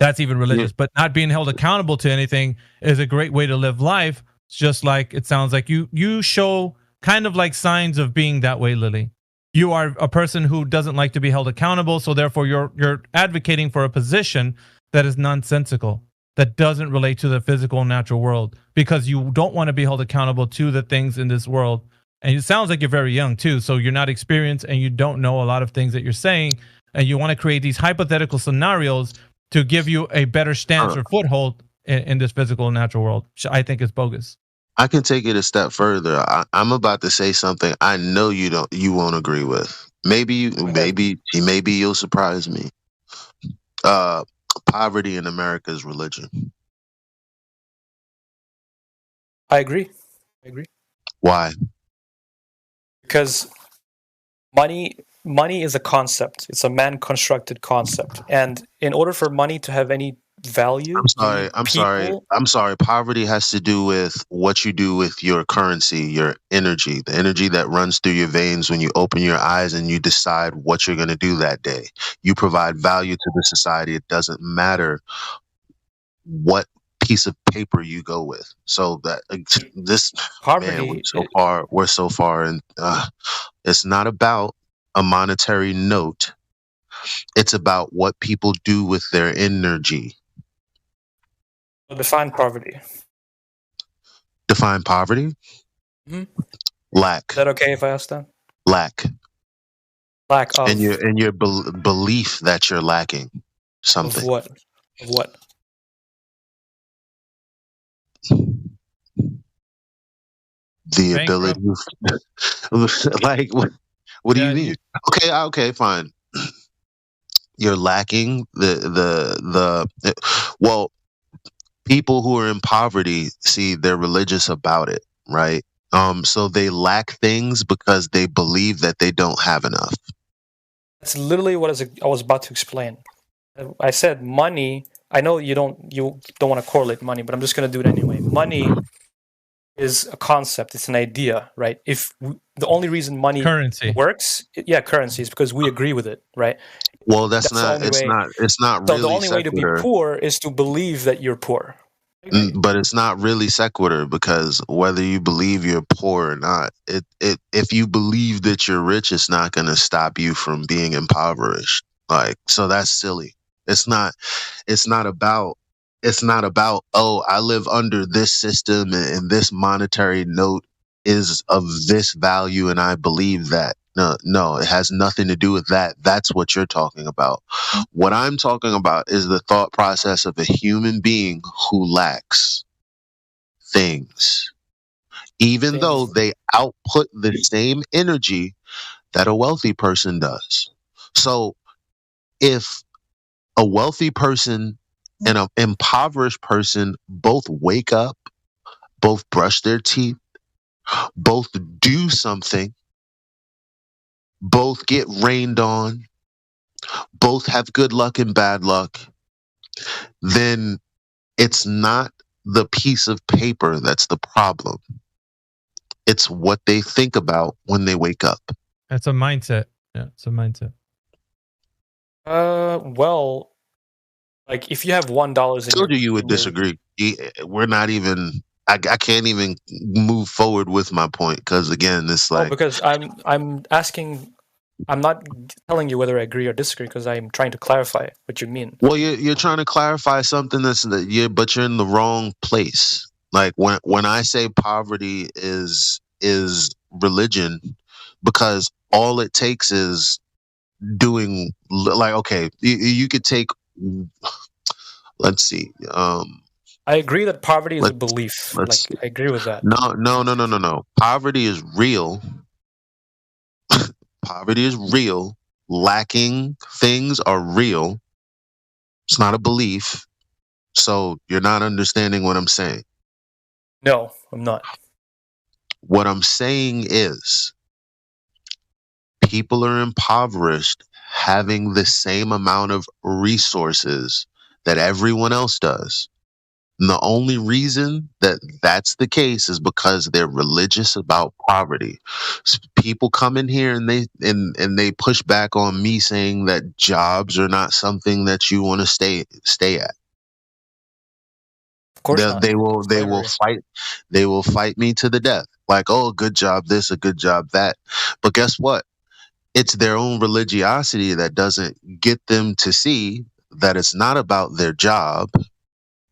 That's even religious. But not being held accountable to anything is a great way to live life. It's just like it sounds like you show kind of like signs of being that way, Lily. You are a person who doesn't like to be held accountable, so therefore you're advocating for a position that is nonsensical, that doesn't relate to the physical and natural world, because you don't want to be held accountable to the things in this world. And it sounds like you're very young too, so you're not experienced and you don't know a lot of things that you're saying, and you want to create these hypothetical scenarios to give you a better stance or foothold in this physical and natural world. I think it's bogus. I can take it a step further. I'm about to say something I know you won't agree with. Maybe you'll surprise me. Poverty in America is religion. I agree. Why? Because money is a concept. It's a man-constructed concept. And in order for money to have any value, I'm sorry. Poverty has to do with what you do with your currency, your energy, the energy that runs through your veins when you open your eyes and you decide what you're going to do that day. You provide value to the society. It doesn't matter what piece of paper you go with. So that this poverty, man, we're so far, and it's not about a monetary note. It's about what people do with their energy. Define poverty. Define poverty? Mm-hmm. Lack. Is that okay if I ask that? Lack. Lack of. And your belief that you're lacking something. Of what? Of what? The ability. Like what do you mean? Okay, fine. You're lacking well, people who are in poverty, see, they're religious about it, right? So they lack things because they believe that they don't have enough. That's literally what I was about to explain. I said money. I know you don't want to correlate money, but I'm just going to do it anyway. Money is a concept. It's an idea, right? The only reason money Currency works, currency, is because we agree with it, right? Well, that's the not. only It's way. not. It's not So the really only way to be sequitur. poor is to believe that you're poor. But it's not really sequitur, because whether you believe you're poor or not, if you believe that you're rich, it's not going to stop you from being impoverished. Like, so that's silly. It's not. It's not about. It's not about, oh, I live under this system and this monetary note is of this value and I believe that. No, it has nothing to do with that. That's what you're talking about. What I'm talking about is the thought process of a human being who lacks things, even though they output the same energy that a wealthy person does. So if a wealthy person and an impoverished person both wake up, both brush their teeth, both do something, both get rained on, both have good luck and bad luck, then it's not the piece of paper that's the problem. It's what they think about when they wake up. That's a mindset. Yeah, it's a mindset. Well, like if you have $1 I told you would disagree. We're not even. I can't even move forward with my point because again, it's like because I'm asking. I'm not telling you whether I agree or disagree because I'm trying to clarify what you mean. Well, you're trying to clarify something but you're in the wrong place. Like when I say poverty is religion, because all it takes is doing, like, okay, you could take, let's see. I agree that poverty is a belief. Like I agree with that. No. Poverty is real. Poverty is real. Lacking things are real. It's not a belief. So you're not understanding what I'm saying. No, I'm not. What I'm saying is people are impoverished having the same amount of resources that everyone else does. And the only reason that that's the case is because they're religious about poverty. People come in here and they push back on me saying that jobs are not something that you want to stay at. Of course not. They will fight me to the death. Like, oh, good job this, a good job that. But guess what? It's their own religiosity that doesn't get them to see that it's not about their job.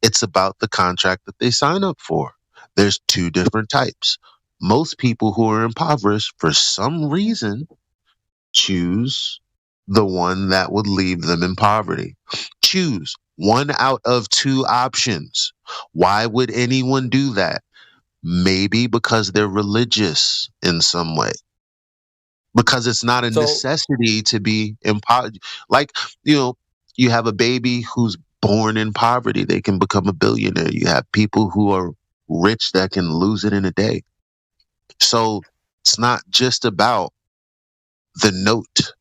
It's about the contract that they sign up for. There's two different types. Most people who are impoverished, for some reason, choose the one that would leave them in poverty. Choose one out of two options. Why would anyone do that? Maybe because they're religious in some way. Because it's not a necessity to be impoverished. Like, you have a baby who's born in poverty. They can become a billionaire. You have people who are rich that can lose it in a day. So it's not just about the note.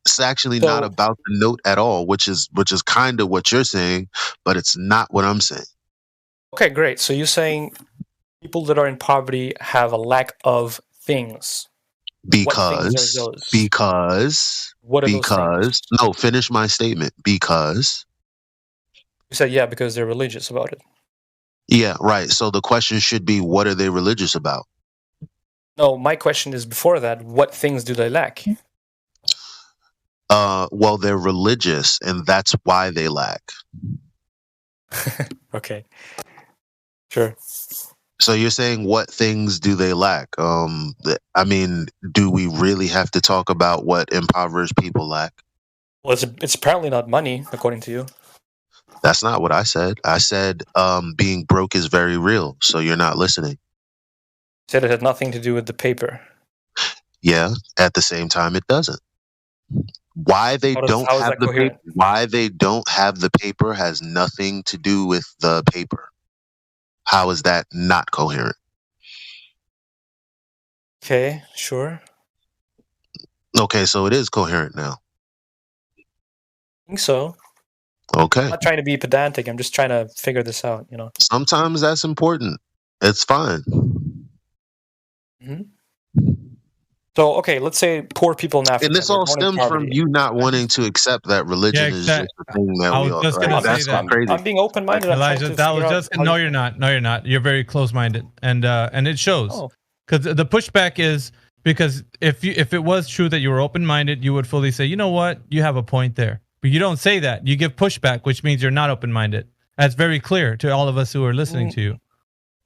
It's actually not about the note at all, which is kind of what you're saying, but it's not what I'm saying. Okay, great. So you're saying people that are in poverty have a lack of things. Because what are those things? No, finish my statement. Because you said because they're religious about it. Yeah, right. So the question should be, what are they religious about? No, my question is before that, what things do they lack? Well, they're religious, and that's why they lack. Okay. Sure. So you're saying, what things do they lack? I mean, do we really have to talk about what impoverished people lack? Well, it's apparently not money, according to you. That's not what I said. I said being broke is very real, so you're not listening. You said it had nothing to do with the paper. Yeah, at the same time, it doesn't. Why they don't have the paper? Why they don't have the paper has nothing to do with the paper. How is that not coherent? Okay, sure. Okay, so it is coherent now. I think so. Okay. I'm not trying to be pedantic. I'm just trying to figure this out, Sometimes that's important. It's fine. Mm-hmm. So, okay, let's say poor people in Africa. And this all stems from you not wanting to accept that religion is just a thing that we all. Right? That's crazy. I'm being open-minded. Elijah, that was just no. You're not. No, you're not. You're very close-minded, and it shows. Because the pushback is because if it was true that you were open-minded, you would fully say, you know what, you have a point there. But you don't say that. You give pushback, which means you're not open-minded. That's very clear to all of us who are listening to you.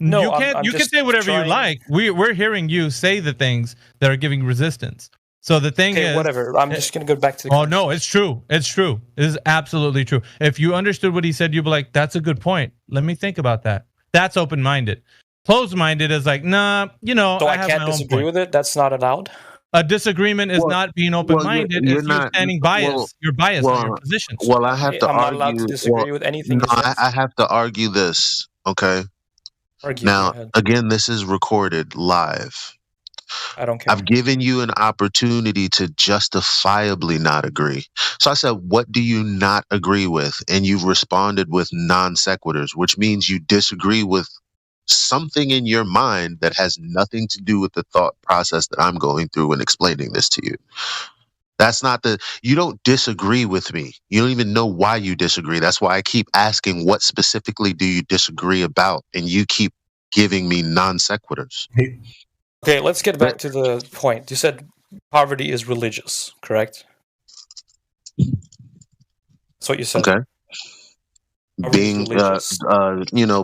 No, you can't. You can say whatever you like. We're hearing you say the things that are giving resistance. So the thing is, whatever. I'm just gonna go back to the. Oh no, it's true. It's true. It is absolutely true. If you understood what he said, you'd be like, "That's a good point. Let me think about that." That's open-minded. Closed-minded is like, nah, you know. So I can't disagree with it. That's not allowed. A disagreement is not being open-minded. It's you're standing biased. You're biased on your positions. Well, I have to I'm argue. not allowed to disagree with anything. No, I have to argue this. Okay. Now, again, this is recorded live. I don't care. I've given you an opportunity to justifiably not agree. So I said, what do you not agree with? And you've responded with non sequiturs, which means you disagree with something in your mind that has nothing to do with the thought process that I'm going through when explaining this to you. That's not you don't disagree with me. You don't even know why you disagree. That's why I keep asking, what specifically do you disagree about? And you keep giving me non sequiturs. Okay, let's get back to the point. You said poverty is religious, correct? That's what you said. Okay. Being,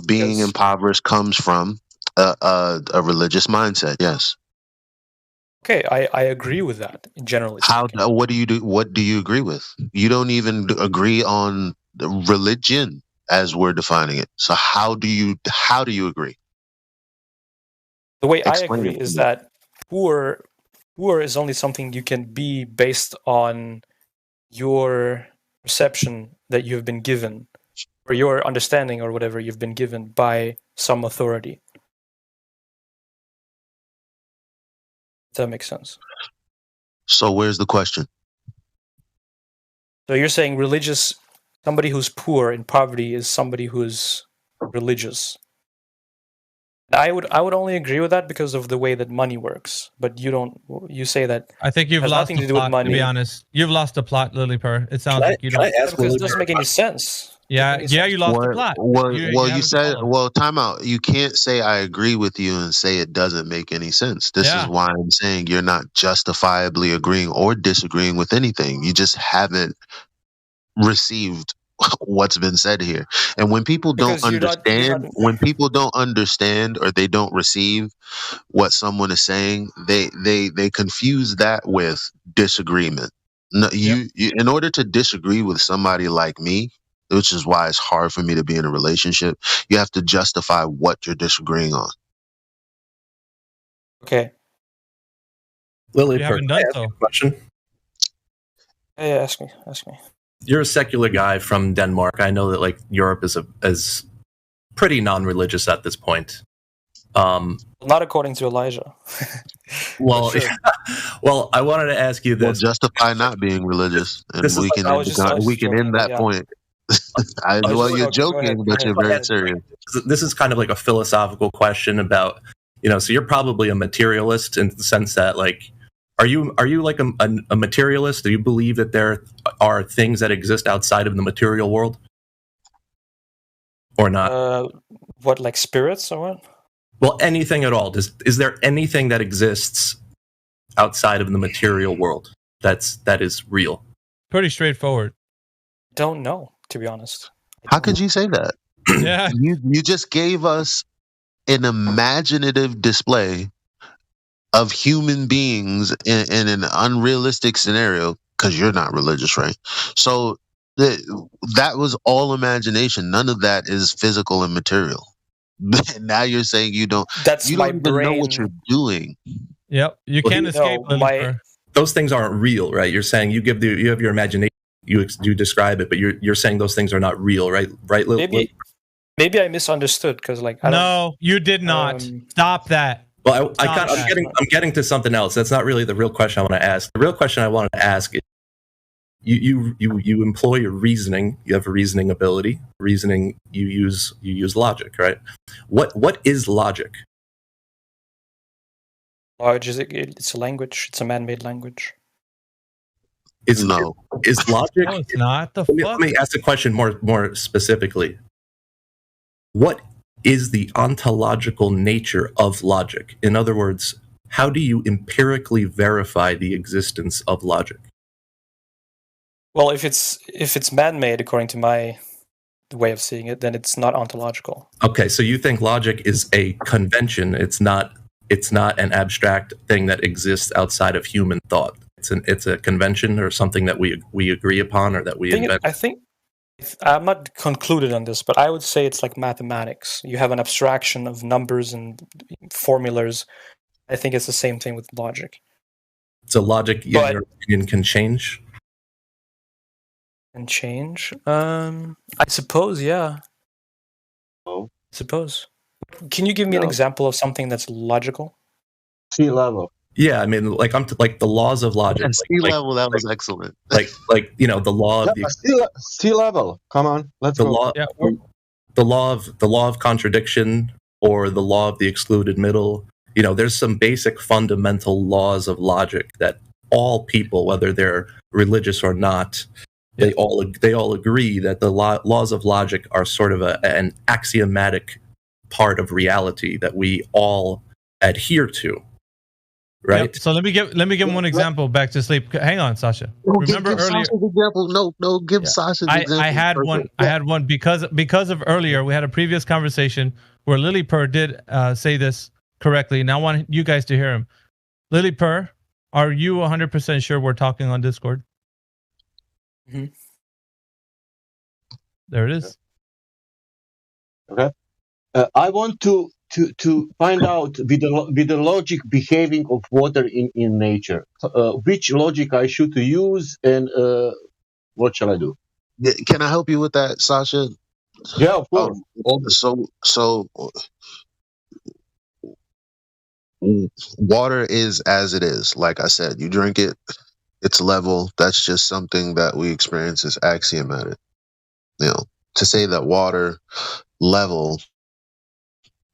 being impoverished comes from a religious mindset. Yes. Okay, I agree with that. Generally, what do you do? What do you agree with? You don't even agree on the religion as we're defining it. So how do you agree? The way I agree is that poor is only something you can be based on your perception that you've been given, or your understanding, or whatever you've been given by some authority. If that makes sense. So where's the question? So you're saying somebody who's poor in poverty is somebody who's religious. I would only agree with that because of the way that money works. But you say that I think you've lost the plot, to be honest. You've lost the plot, Lily Purr. It sounds like you don't. Because it doesn't make any sense. Yeah, you lost the plot. You said, time out. You can't say I agree with you and say it doesn't make any sense. This is why I'm saying you're not justifiably agreeing or disagreeing with anything. You just haven't received what's been said here. And when people don't understand, or they don't receive what someone is saying, they confuse that with disagreement. No, you in order to disagree with somebody like me, which is why it's hard for me to be in a relationship, you have to justify what you're disagreeing on. Okay. Lily, you haven't done so. Question. Yeah, ask me. You're a secular guy from Denmark. I know that like Europe is pretty non-religious at this point. Not according to Elijah. Well, sure. Well, I wanted to ask you this. Well, justify not being religious, and we can end that point. You're joking, but you're very serious. This is kind of like a philosophical question about, so you're probably a materialist in the sense that, like, are you like a materialist? Do you believe that there are things that exist outside of the material world, or not? What, like spirits or what? Well, anything at all. Is there anything that exists outside of the material world that is real? Pretty straightforward. Don't know, to be honest. How could you say that? Yeah. You just gave us an imaginative display of human beings in an unrealistic scenario, because you're not religious, right? So that was all imagination. None of that is physical and material. Now you're saying you don't even know what you're doing. Yep, you can't escape. Those things aren't real, right? You're saying you have your imagination. You describe it, but you're saying those things are not real, right? Right, Maybe I misunderstood because, like, you did not. Stop that. Well, I'm getting to something else. That's not really the real question I want to ask. The real question I wanted to ask is, you employ your reasoning. You have a reasoning ability. Reasoning, you use logic, right? What is logic? It's a language. It's a man-made language. Is No. Is logic? No, it's not. The Let fuck? me ask the question more specifically. What is the ontological nature of logic? In other words, how do you empirically verify the existence of logic? Well, if it's man-made according to my way of seeing it, then it's not ontological. Okay, so you think logic is a convention. It's not an abstract thing that exists outside of human thought. It's a convention or something that we agree upon or that we invent. I think I'm not concluded on this, but I would say it's like mathematics. You have an abstraction of numbers and formulas. I think it's the same thing with logic. So logic, in your opinion, can change? And change? I suppose, yeah. No. I suppose. Can you give me an example of something that's logical? Sea level. Yeah, I mean, like like the laws of logic. And sea level, that was excellent. Like the law of sea level. Come on, let's go. Law, the law of contradiction or the law of the excluded middle. There's some basic fundamental laws of logic that all people, whether they're religious or not, they all agree that the laws of logic are sort of an axiomatic part of reality that we all adhere to. Right. Yep. So let me give one example back to sleep. Hang on, Sasha. Remember give earlier? Sasha's example. No, give Sasha's example. I had one. I had one because of earlier. We had a previous conversation where Lily Purr did say this correctly, and I want you guys to hear him. Lily Purr, are you 100% sure we're talking on Discord? Mm-hmm. There it is. Okay. I want to find out with the logic behaving of water in nature, which logic I should use and what shall I do? Can I help you with that, Sasha? Yeah, of course. So water is as it is. Like I said, you drink it, it's level. That's just something that we experience as axiomatic. To say that water level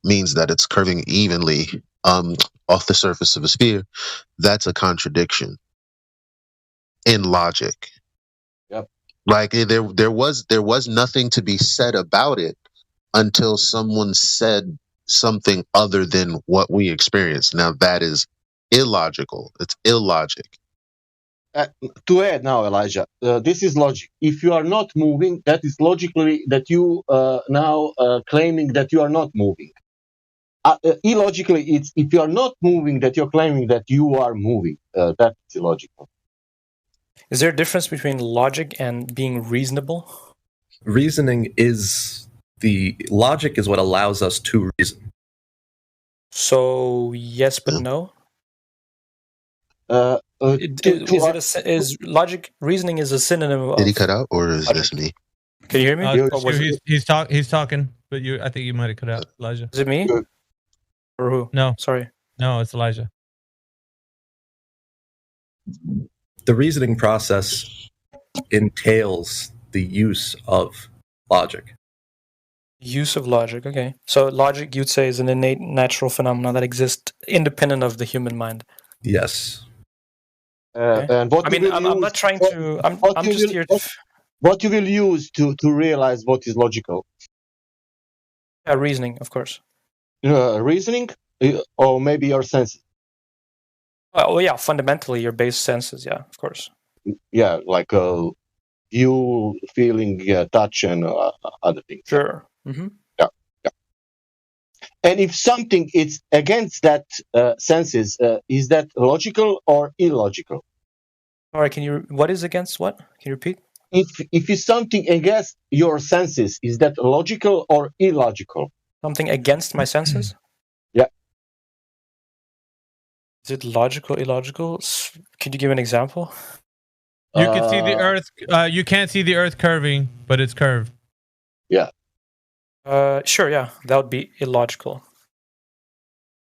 means that it's curving evenly off the surface of a sphere, that's a contradiction in logic. Yep. Like there was nothing to be said about it until someone said something other than what we experience. Now that is illogical. It's illogic. To add now, Elijah, this is logic. If you are not moving, that is logically that you now claiming that you are not moving. Illogically, it's if you are not moving that you're claiming that you are moving. That's illogical. Is there a difference between logic and being reasonable? Reasoning is logic is what allows us to reason. So yes, but no. Is logic reasoning is a synonym of? Did he cut out, or is this me? Can you hear me? He's talking, but I think you might have cut out, Elijah. Is it me? Or who? No, sorry. No, it's Elijah. The reasoning process entails the use of logic. Use of logic, okay. So logic, you'd say, is an innate natural phenomenon that exists independent of the human mind. Yes. And what I'm not trying to. I'm just here. What you will use to realize what is logical? Reasoning, of course. Reasoning, or maybe your senses. Oh yeah, fundamentally your base senses. Yeah, of course. Yeah, like you feeling, touch, and other things. Sure. Mm-hmm. Yeah. And if something is against that senses, is that logical or illogical? All right. What is against what? Can you repeat? If it's something against your senses, is that logical or illogical? Something against my senses? Yeah. Is it logical, illogical? Could you give an example? You can see the Earth. You can't see the Earth curving, but it's curved. Yeah. Sure. Yeah, that would be illogical.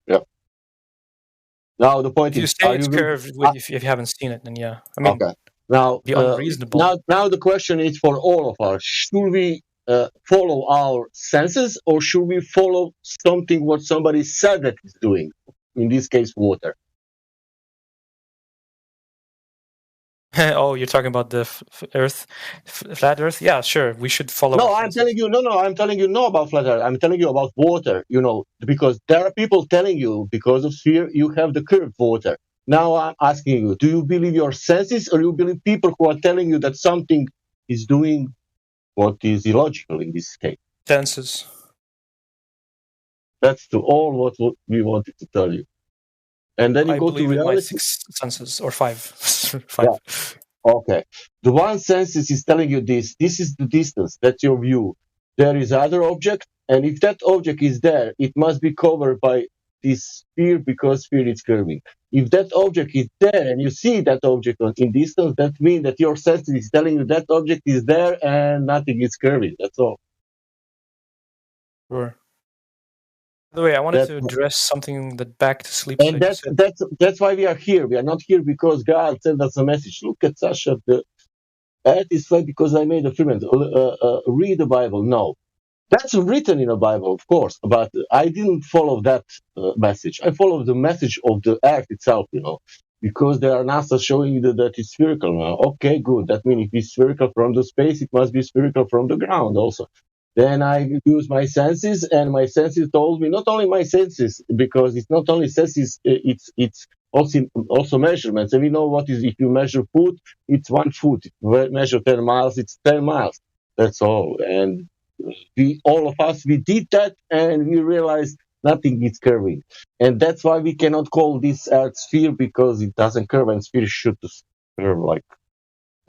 Yeah. Now the point if is, you say it's curved, if you haven't seen it, then yeah. I mean, okay. Now, Be unreasonable. now the question is for all of us: should we follow our senses, or should we follow something what somebody said that is doing? In this case, water. Oh, you're talking about the Earth, flat Earth? Yeah, sure. We should follow. No, I'm telling you. No, I'm telling you no about flat Earth. I'm telling you about water. Because there are people telling you because of fear you have the curved water. Now I'm asking you: do you believe your senses, or you believe people who are telling you that something is doing what is illogical in this case? Senses. That's to all what we wanted to tell you. And then you I go to believe in my reality. 6 senses, or 5. 5. Yeah. Okay. The one senses is telling you this. This is the distance. That's your view. There is other object, and if that object is there, it must be covered by this sphere because sphere is curving. If that object is there and you see that object in distance, that means that your sense is telling you that object is there and nothing is curving. That's all. Sure. By the way, I wanted to address something that back to sleep. And that's why we are here. We are not here because God sent us a message. Look at Sasha. The earth is flat because I made a firmament. Read the Bible. No. That's written in the Bible, of course, but I didn't follow that message. I followed the message of the earth itself, because there are NASA showing you that it's spherical now. Okay, good. That means if it's spherical from the space, it must be spherical from the ground also. Then I use my senses, and my senses told me, not only my senses, because it's not only senses, it's also measurements. And we know what is, if you measure foot, it's 1 foot. If you measure 10 miles, it's 10 miles. That's all. And all of us, we did that, and we realized nothing is curving. And that's why we cannot call this earth sphere, because it doesn't curve, and sphere should curve like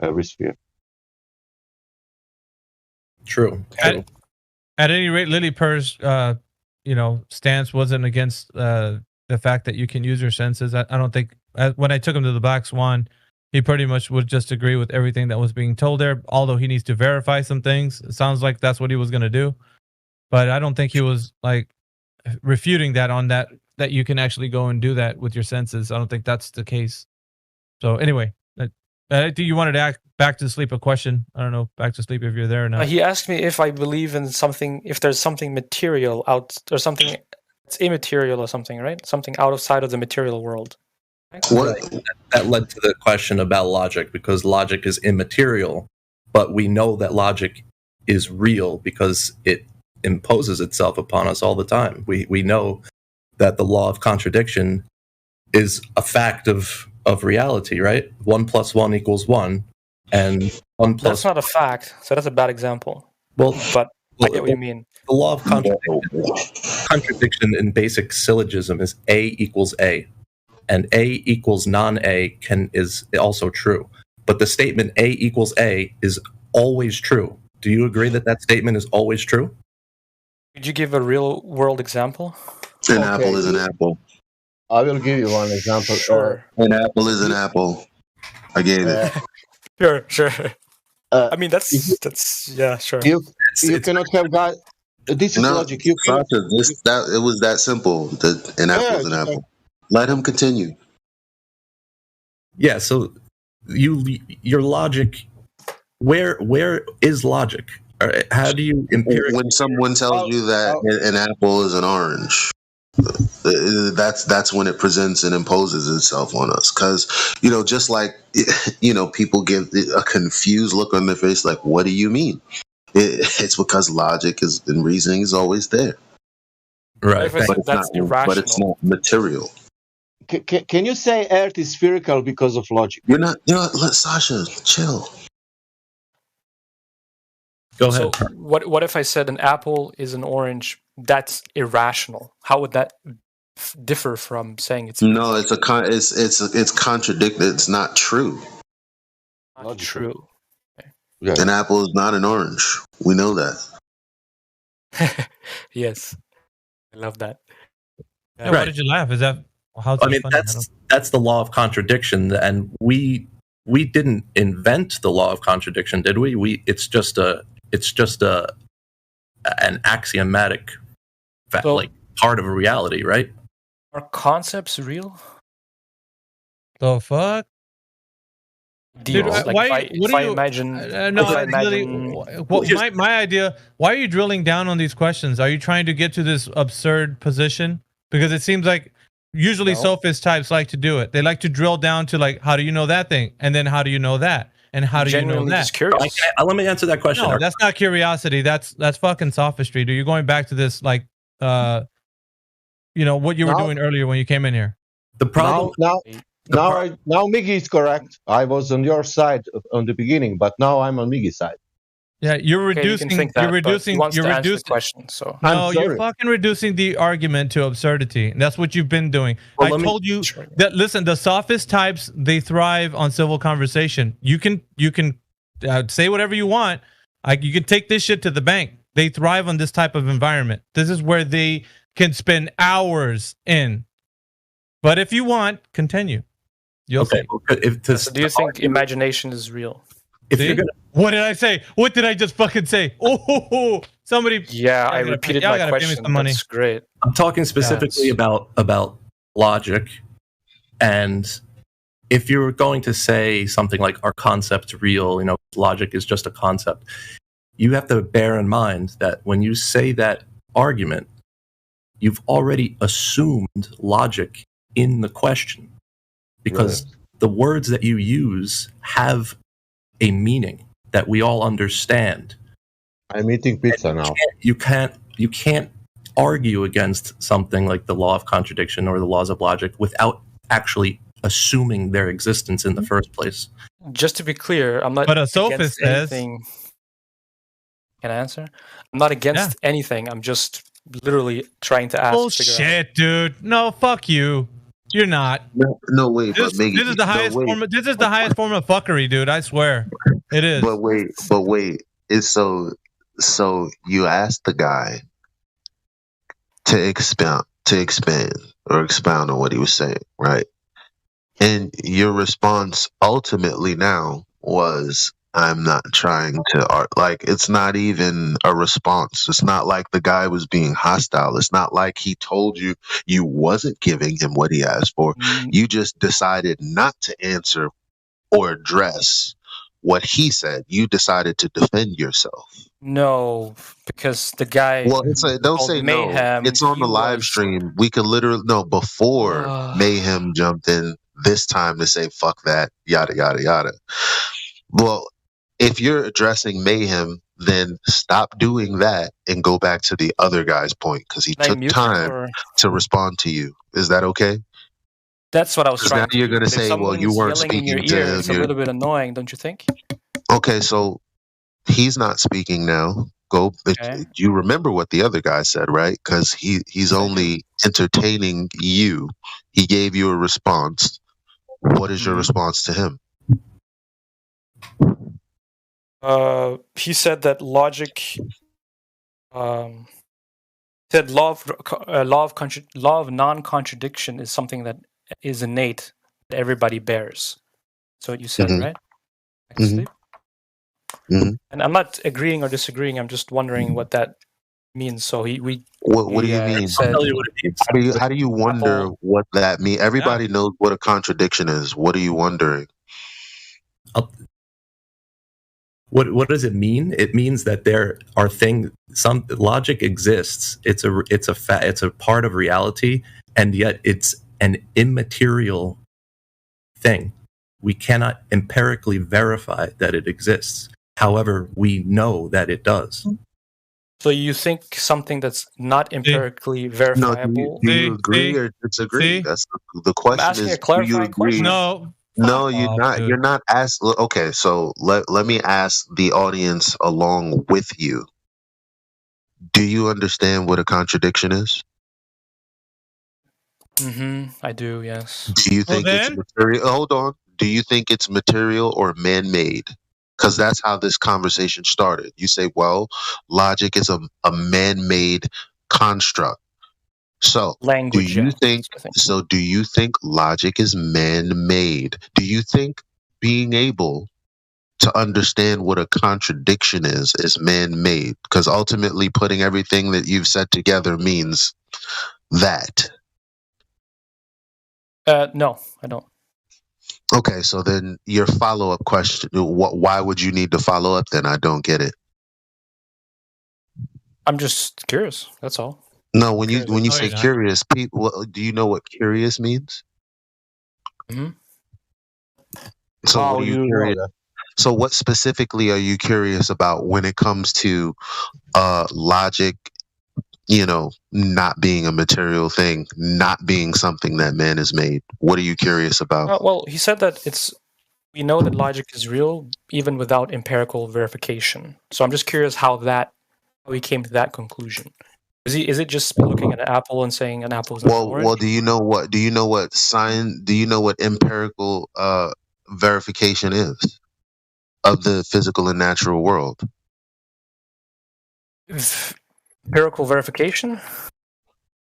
every sphere. True. At any rate, Lily Purr's, stance wasn't against the fact that you can use your senses. I don't think, when I took him to the Black Swan, he pretty much would just agree with everything that was being told there, although he needs to verify some things. It sounds like that's what he was going to do. But I don't think he was like refuting that on that you can actually go and do that with your senses. I don't think that's the case. So anyway, I think you wanted to ask back to sleep a question. I don't know, back to sleep if you're there or not. He asked me if I believe in something, if there's something material out, or something that's immaterial or something, right? Something outside of the material world. What? That led to the question about logic, because logic is immaterial, but we know that logic is real because it imposes itself upon us all the time. We know that the law of contradiction is a fact of reality, right? 1 + 1 = 1, and 1 plus. That's not a fact, so that's a bad example. Well, but I get what you mean. The law of contradiction in basic syllogism is A = A, and A = non-A is also true. But the statement A = A is always true. Do you agree that statement is always true? Could you give a real world example? An apple is an apple. I will give you one example. Sure. An apple is an apple. I gave it. Sure. I mean, that's yeah, sure. You cannot have God. This is logic. Sasha, it was that simple. An apple is an apple. Let him continue. Yeah. So your logic. Where is logic? How do you empirically? When someone tells you that an apple is an orange, that's when it presents and imposes itself on us. Because just like people give a confused look on their face, like, what do you mean? It's because logic and reasoning is always there, right? But it's not material. Can you say Earth is spherical because of logic? You're not. Let Sasha chill. Go ahead. So what if I said an apple is an orange? That's irrational. How would that differ from saying it's no? It's contradicted. It's not true. Not true. Okay. Yeah. An apple is not an orange. We know that. Yes, I love that. Yeah, right. Why did you laugh? Is that how? I mean, that's the law of contradiction, and we didn't invent the law of contradiction, did we? It's just an axiomatic fact, like part of a reality, right? Are concepts real? The fuck? Dude, deals. Like why? What if do I you imagine, no, if I Lily, imagine, my idea. Why are you drilling down on these questions? Are you trying to get to this absurd position? Because it seems like usually No. sophist types like to do it. They like to drill down to like, how do you know that thing, and then how do you know that, and how do you know genuinely that? just curious. Let me answer that question. No, that's not curiosity. That's fucking sophistry. Dude, you're going back to this like, what you were doing earlier when you came in here. The problem Now Miggy is correct. I was on your side on the beginning, but now I'm on Miggy's side. Yeah, you're reducing. You're reducing. You're reducing the question. So no, you're fucking reducing the argument to absurdity. And that's what you've been doing. Well, I told you that. Listen, the sophist types, they thrive on civil conversation. You can say whatever you want. You can take this shit to the bank. They thrive on this type of environment. This is where they can spend hours in. But if you want, continue. You'll see. So do you think imagination is real? If you're gonna, what did I say? What did I just fucking say? Oh, somebody. Yeah, I repeated my question. That's great. I'm talking specifically about logic, and if you're going to say something like our concept's real, logic is just a concept, you have to bear in mind that when you say that argument, you've already assumed logic in the question, because the words that you use have a meaning that we all understand. I'm eating pizza now. You can't argue against something like the law of contradiction or the laws of logic without actually assuming their existence in the first place. Just to be clear, I'm not. But a sophist says. Can I answer? I'm not against anything. I'm just literally trying to ask. Bullshit, dude. No, fuck you. You're not. No, wait. This is the highest form. This is the highest form of fucking, dude. I swear, it is. But wait. It's so you asked the guy to expound on what he was saying, right? And your response ultimately now was, I'm not trying to like, it's not even a response. It's not like the guy was being hostile. It's not like he told you wasn't giving him what he asked for. You just decided not to answer or address what he said. You decided to defend yourself. No, because the guy. Well, don't say Mayhem, no. It's on the live stream. We could literally before Mayhem jumped in this time to say fuck that, yada yada yada. Well, if you're addressing Mayhem, then stop doing that and go back to the other guy's point, because he took time to respond to you. Is that okay? That's what I was trying now to you're going to say, well, you weren't speaking to him. It's a little bit annoying, don't you think? Okay, so he's not speaking now. You remember what the other guy said, right? Because he's only entertaining you. He gave you a response. What is your response to him? He said that logic. Said law of non-contradiction is something that is innate, that everybody bears. That's what you said, right? And I'm not agreeing or disagreeing. I'm just wondering what that means. So What do you mean? Said, I'll tell you what it means. How do you wonder what that means? Everybody knows what a contradiction is. What are you wondering? What does it mean? It means that there are some logic exists. It's a part of reality, and yet it's an immaterial thing. We cannot empirically verify that it exists. However, we know that it does. So you think something that's not empirically verifiable? Do you agree or disagree? That's the question. I'm asking is, a clarifying question. No, you're not. Dude. You're not asking. Okay, so let me ask the audience along with you. Do you understand what a contradiction is? I do. Yes. Do you think it's material? Hold on. Do you think it's material or man-made? Because that's how this conversation started. You say, well, logic is a man-made construct. So language. Do you think logic is man-made? Do you think being able to understand what a contradiction is man-made? Because ultimately putting everything that you've said together means that. No, I don't. Okay, so then your follow-up question, why would you need to follow up then? I don't get it. I'm just curious. That's all. No, when you No, say you're not. curious, people, do you know what curious means? hmm So How what are you you know curious? that? So what specifically are you curious about when it comes to logic, not being a material thing, not being something that man has made? What are you curious about? Well, he said that we know that logic is real even without empirical verification. So I'm just curious how he came to that conclusion. Is it just looking at an apple and saying an apple is not an orange? Well, do you know what empirical verification is of the physical and natural world? Empirical verification?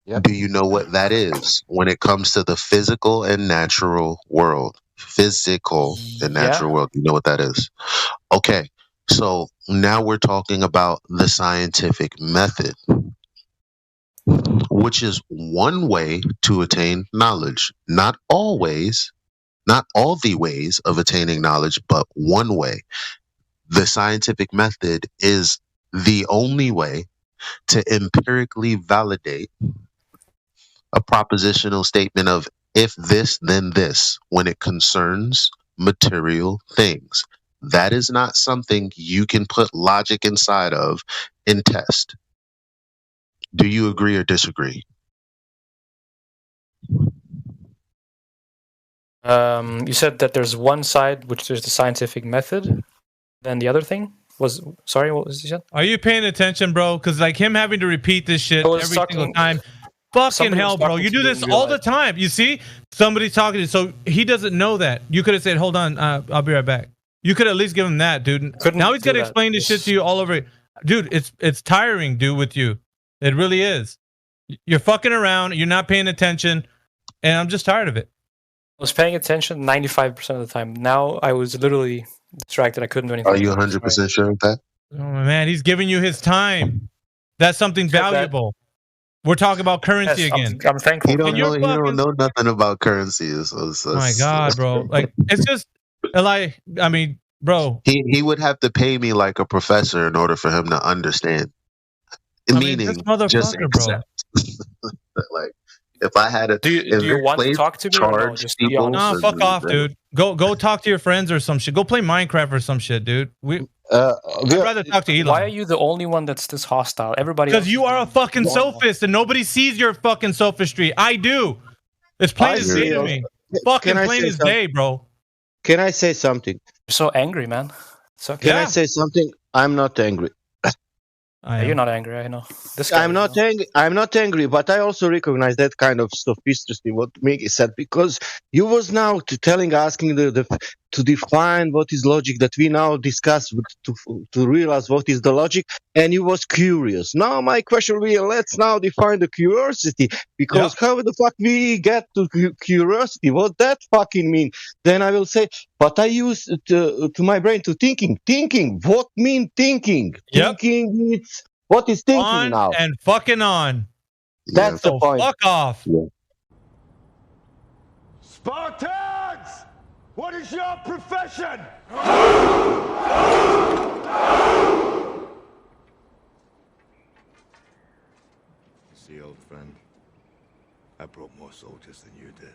Yep. Do you know what that is when it comes to the physical and natural world? Physical and natural world. You know what that is? Okay. So now we're talking about the scientific method, which is one way to attain knowledge. Not always, not all the ways of attaining knowledge, but one way. The scientific method is the only way to empirically validate a propositional statement of if this, then this, when it concerns material things. That is not something you can put logic inside of and test. Do you agree or disagree? You said that there's one side which there's the scientific method. Then the other thing was sorry, what was he said? Are you paying attention, bro? Because like him having to repeat this shit every single time. Fucking hell, bro! You do this all the time. You see, somebody's talking to you, so he doesn't know that. You could have said, "Hold on, I'll be right back." You could at least give him that, dude. Now he's got to explain this shit to you all over. Dude, it's tiring, dude. With you, it really is. You're fucking around. You're not paying attention, and I'm just tired of it. I was paying attention 95% of the time. Now I was literally distracted. I couldn't do anything. Are you 100% sure of that? Oh man, he's giving you his time. That's something valuable. We're talking about currency again. I'm thankful. He don't know nothing about currency. So my God, bro! Like it's just like I mean, bro. He would have to pay me like a professor in order for him to understand. Meaning, this motherfucker, just accept. Like if I had a, do you want to talk to me or no? Just be honest. No, fuck off, dude. Go talk to your friends or some shit. Go play Minecraft or some shit, dude. I'd rather talk to Elon. Why are you the only one that's this hostile? Everybody because you are a fucking sophist and nobody sees your fucking sophistry. I do. It's plain as day to me. Fucking plain as day, bro. Can I say something? You're so angry, man. Can I say something? I'm not angry. You're not angry, I know. I'm not angry. I'm not angry, but I also recognize that kind of sophisticacy. What Miki said, because you was now asking to define what is logic that we now discuss to realize what is the logic, and you was curious. Now my question will be: let's now define the curiosity, because how the fuck we get to curiosity? What that fucking mean? Then I will say, but I use to my brain to thinking. Thinking. What mean thinking? Thinking. It's what is thinking on now? And fucking on. That's the point. Fuck off. Yeah. Spartans! What is your profession? See, old friend, I brought more soldiers than you did.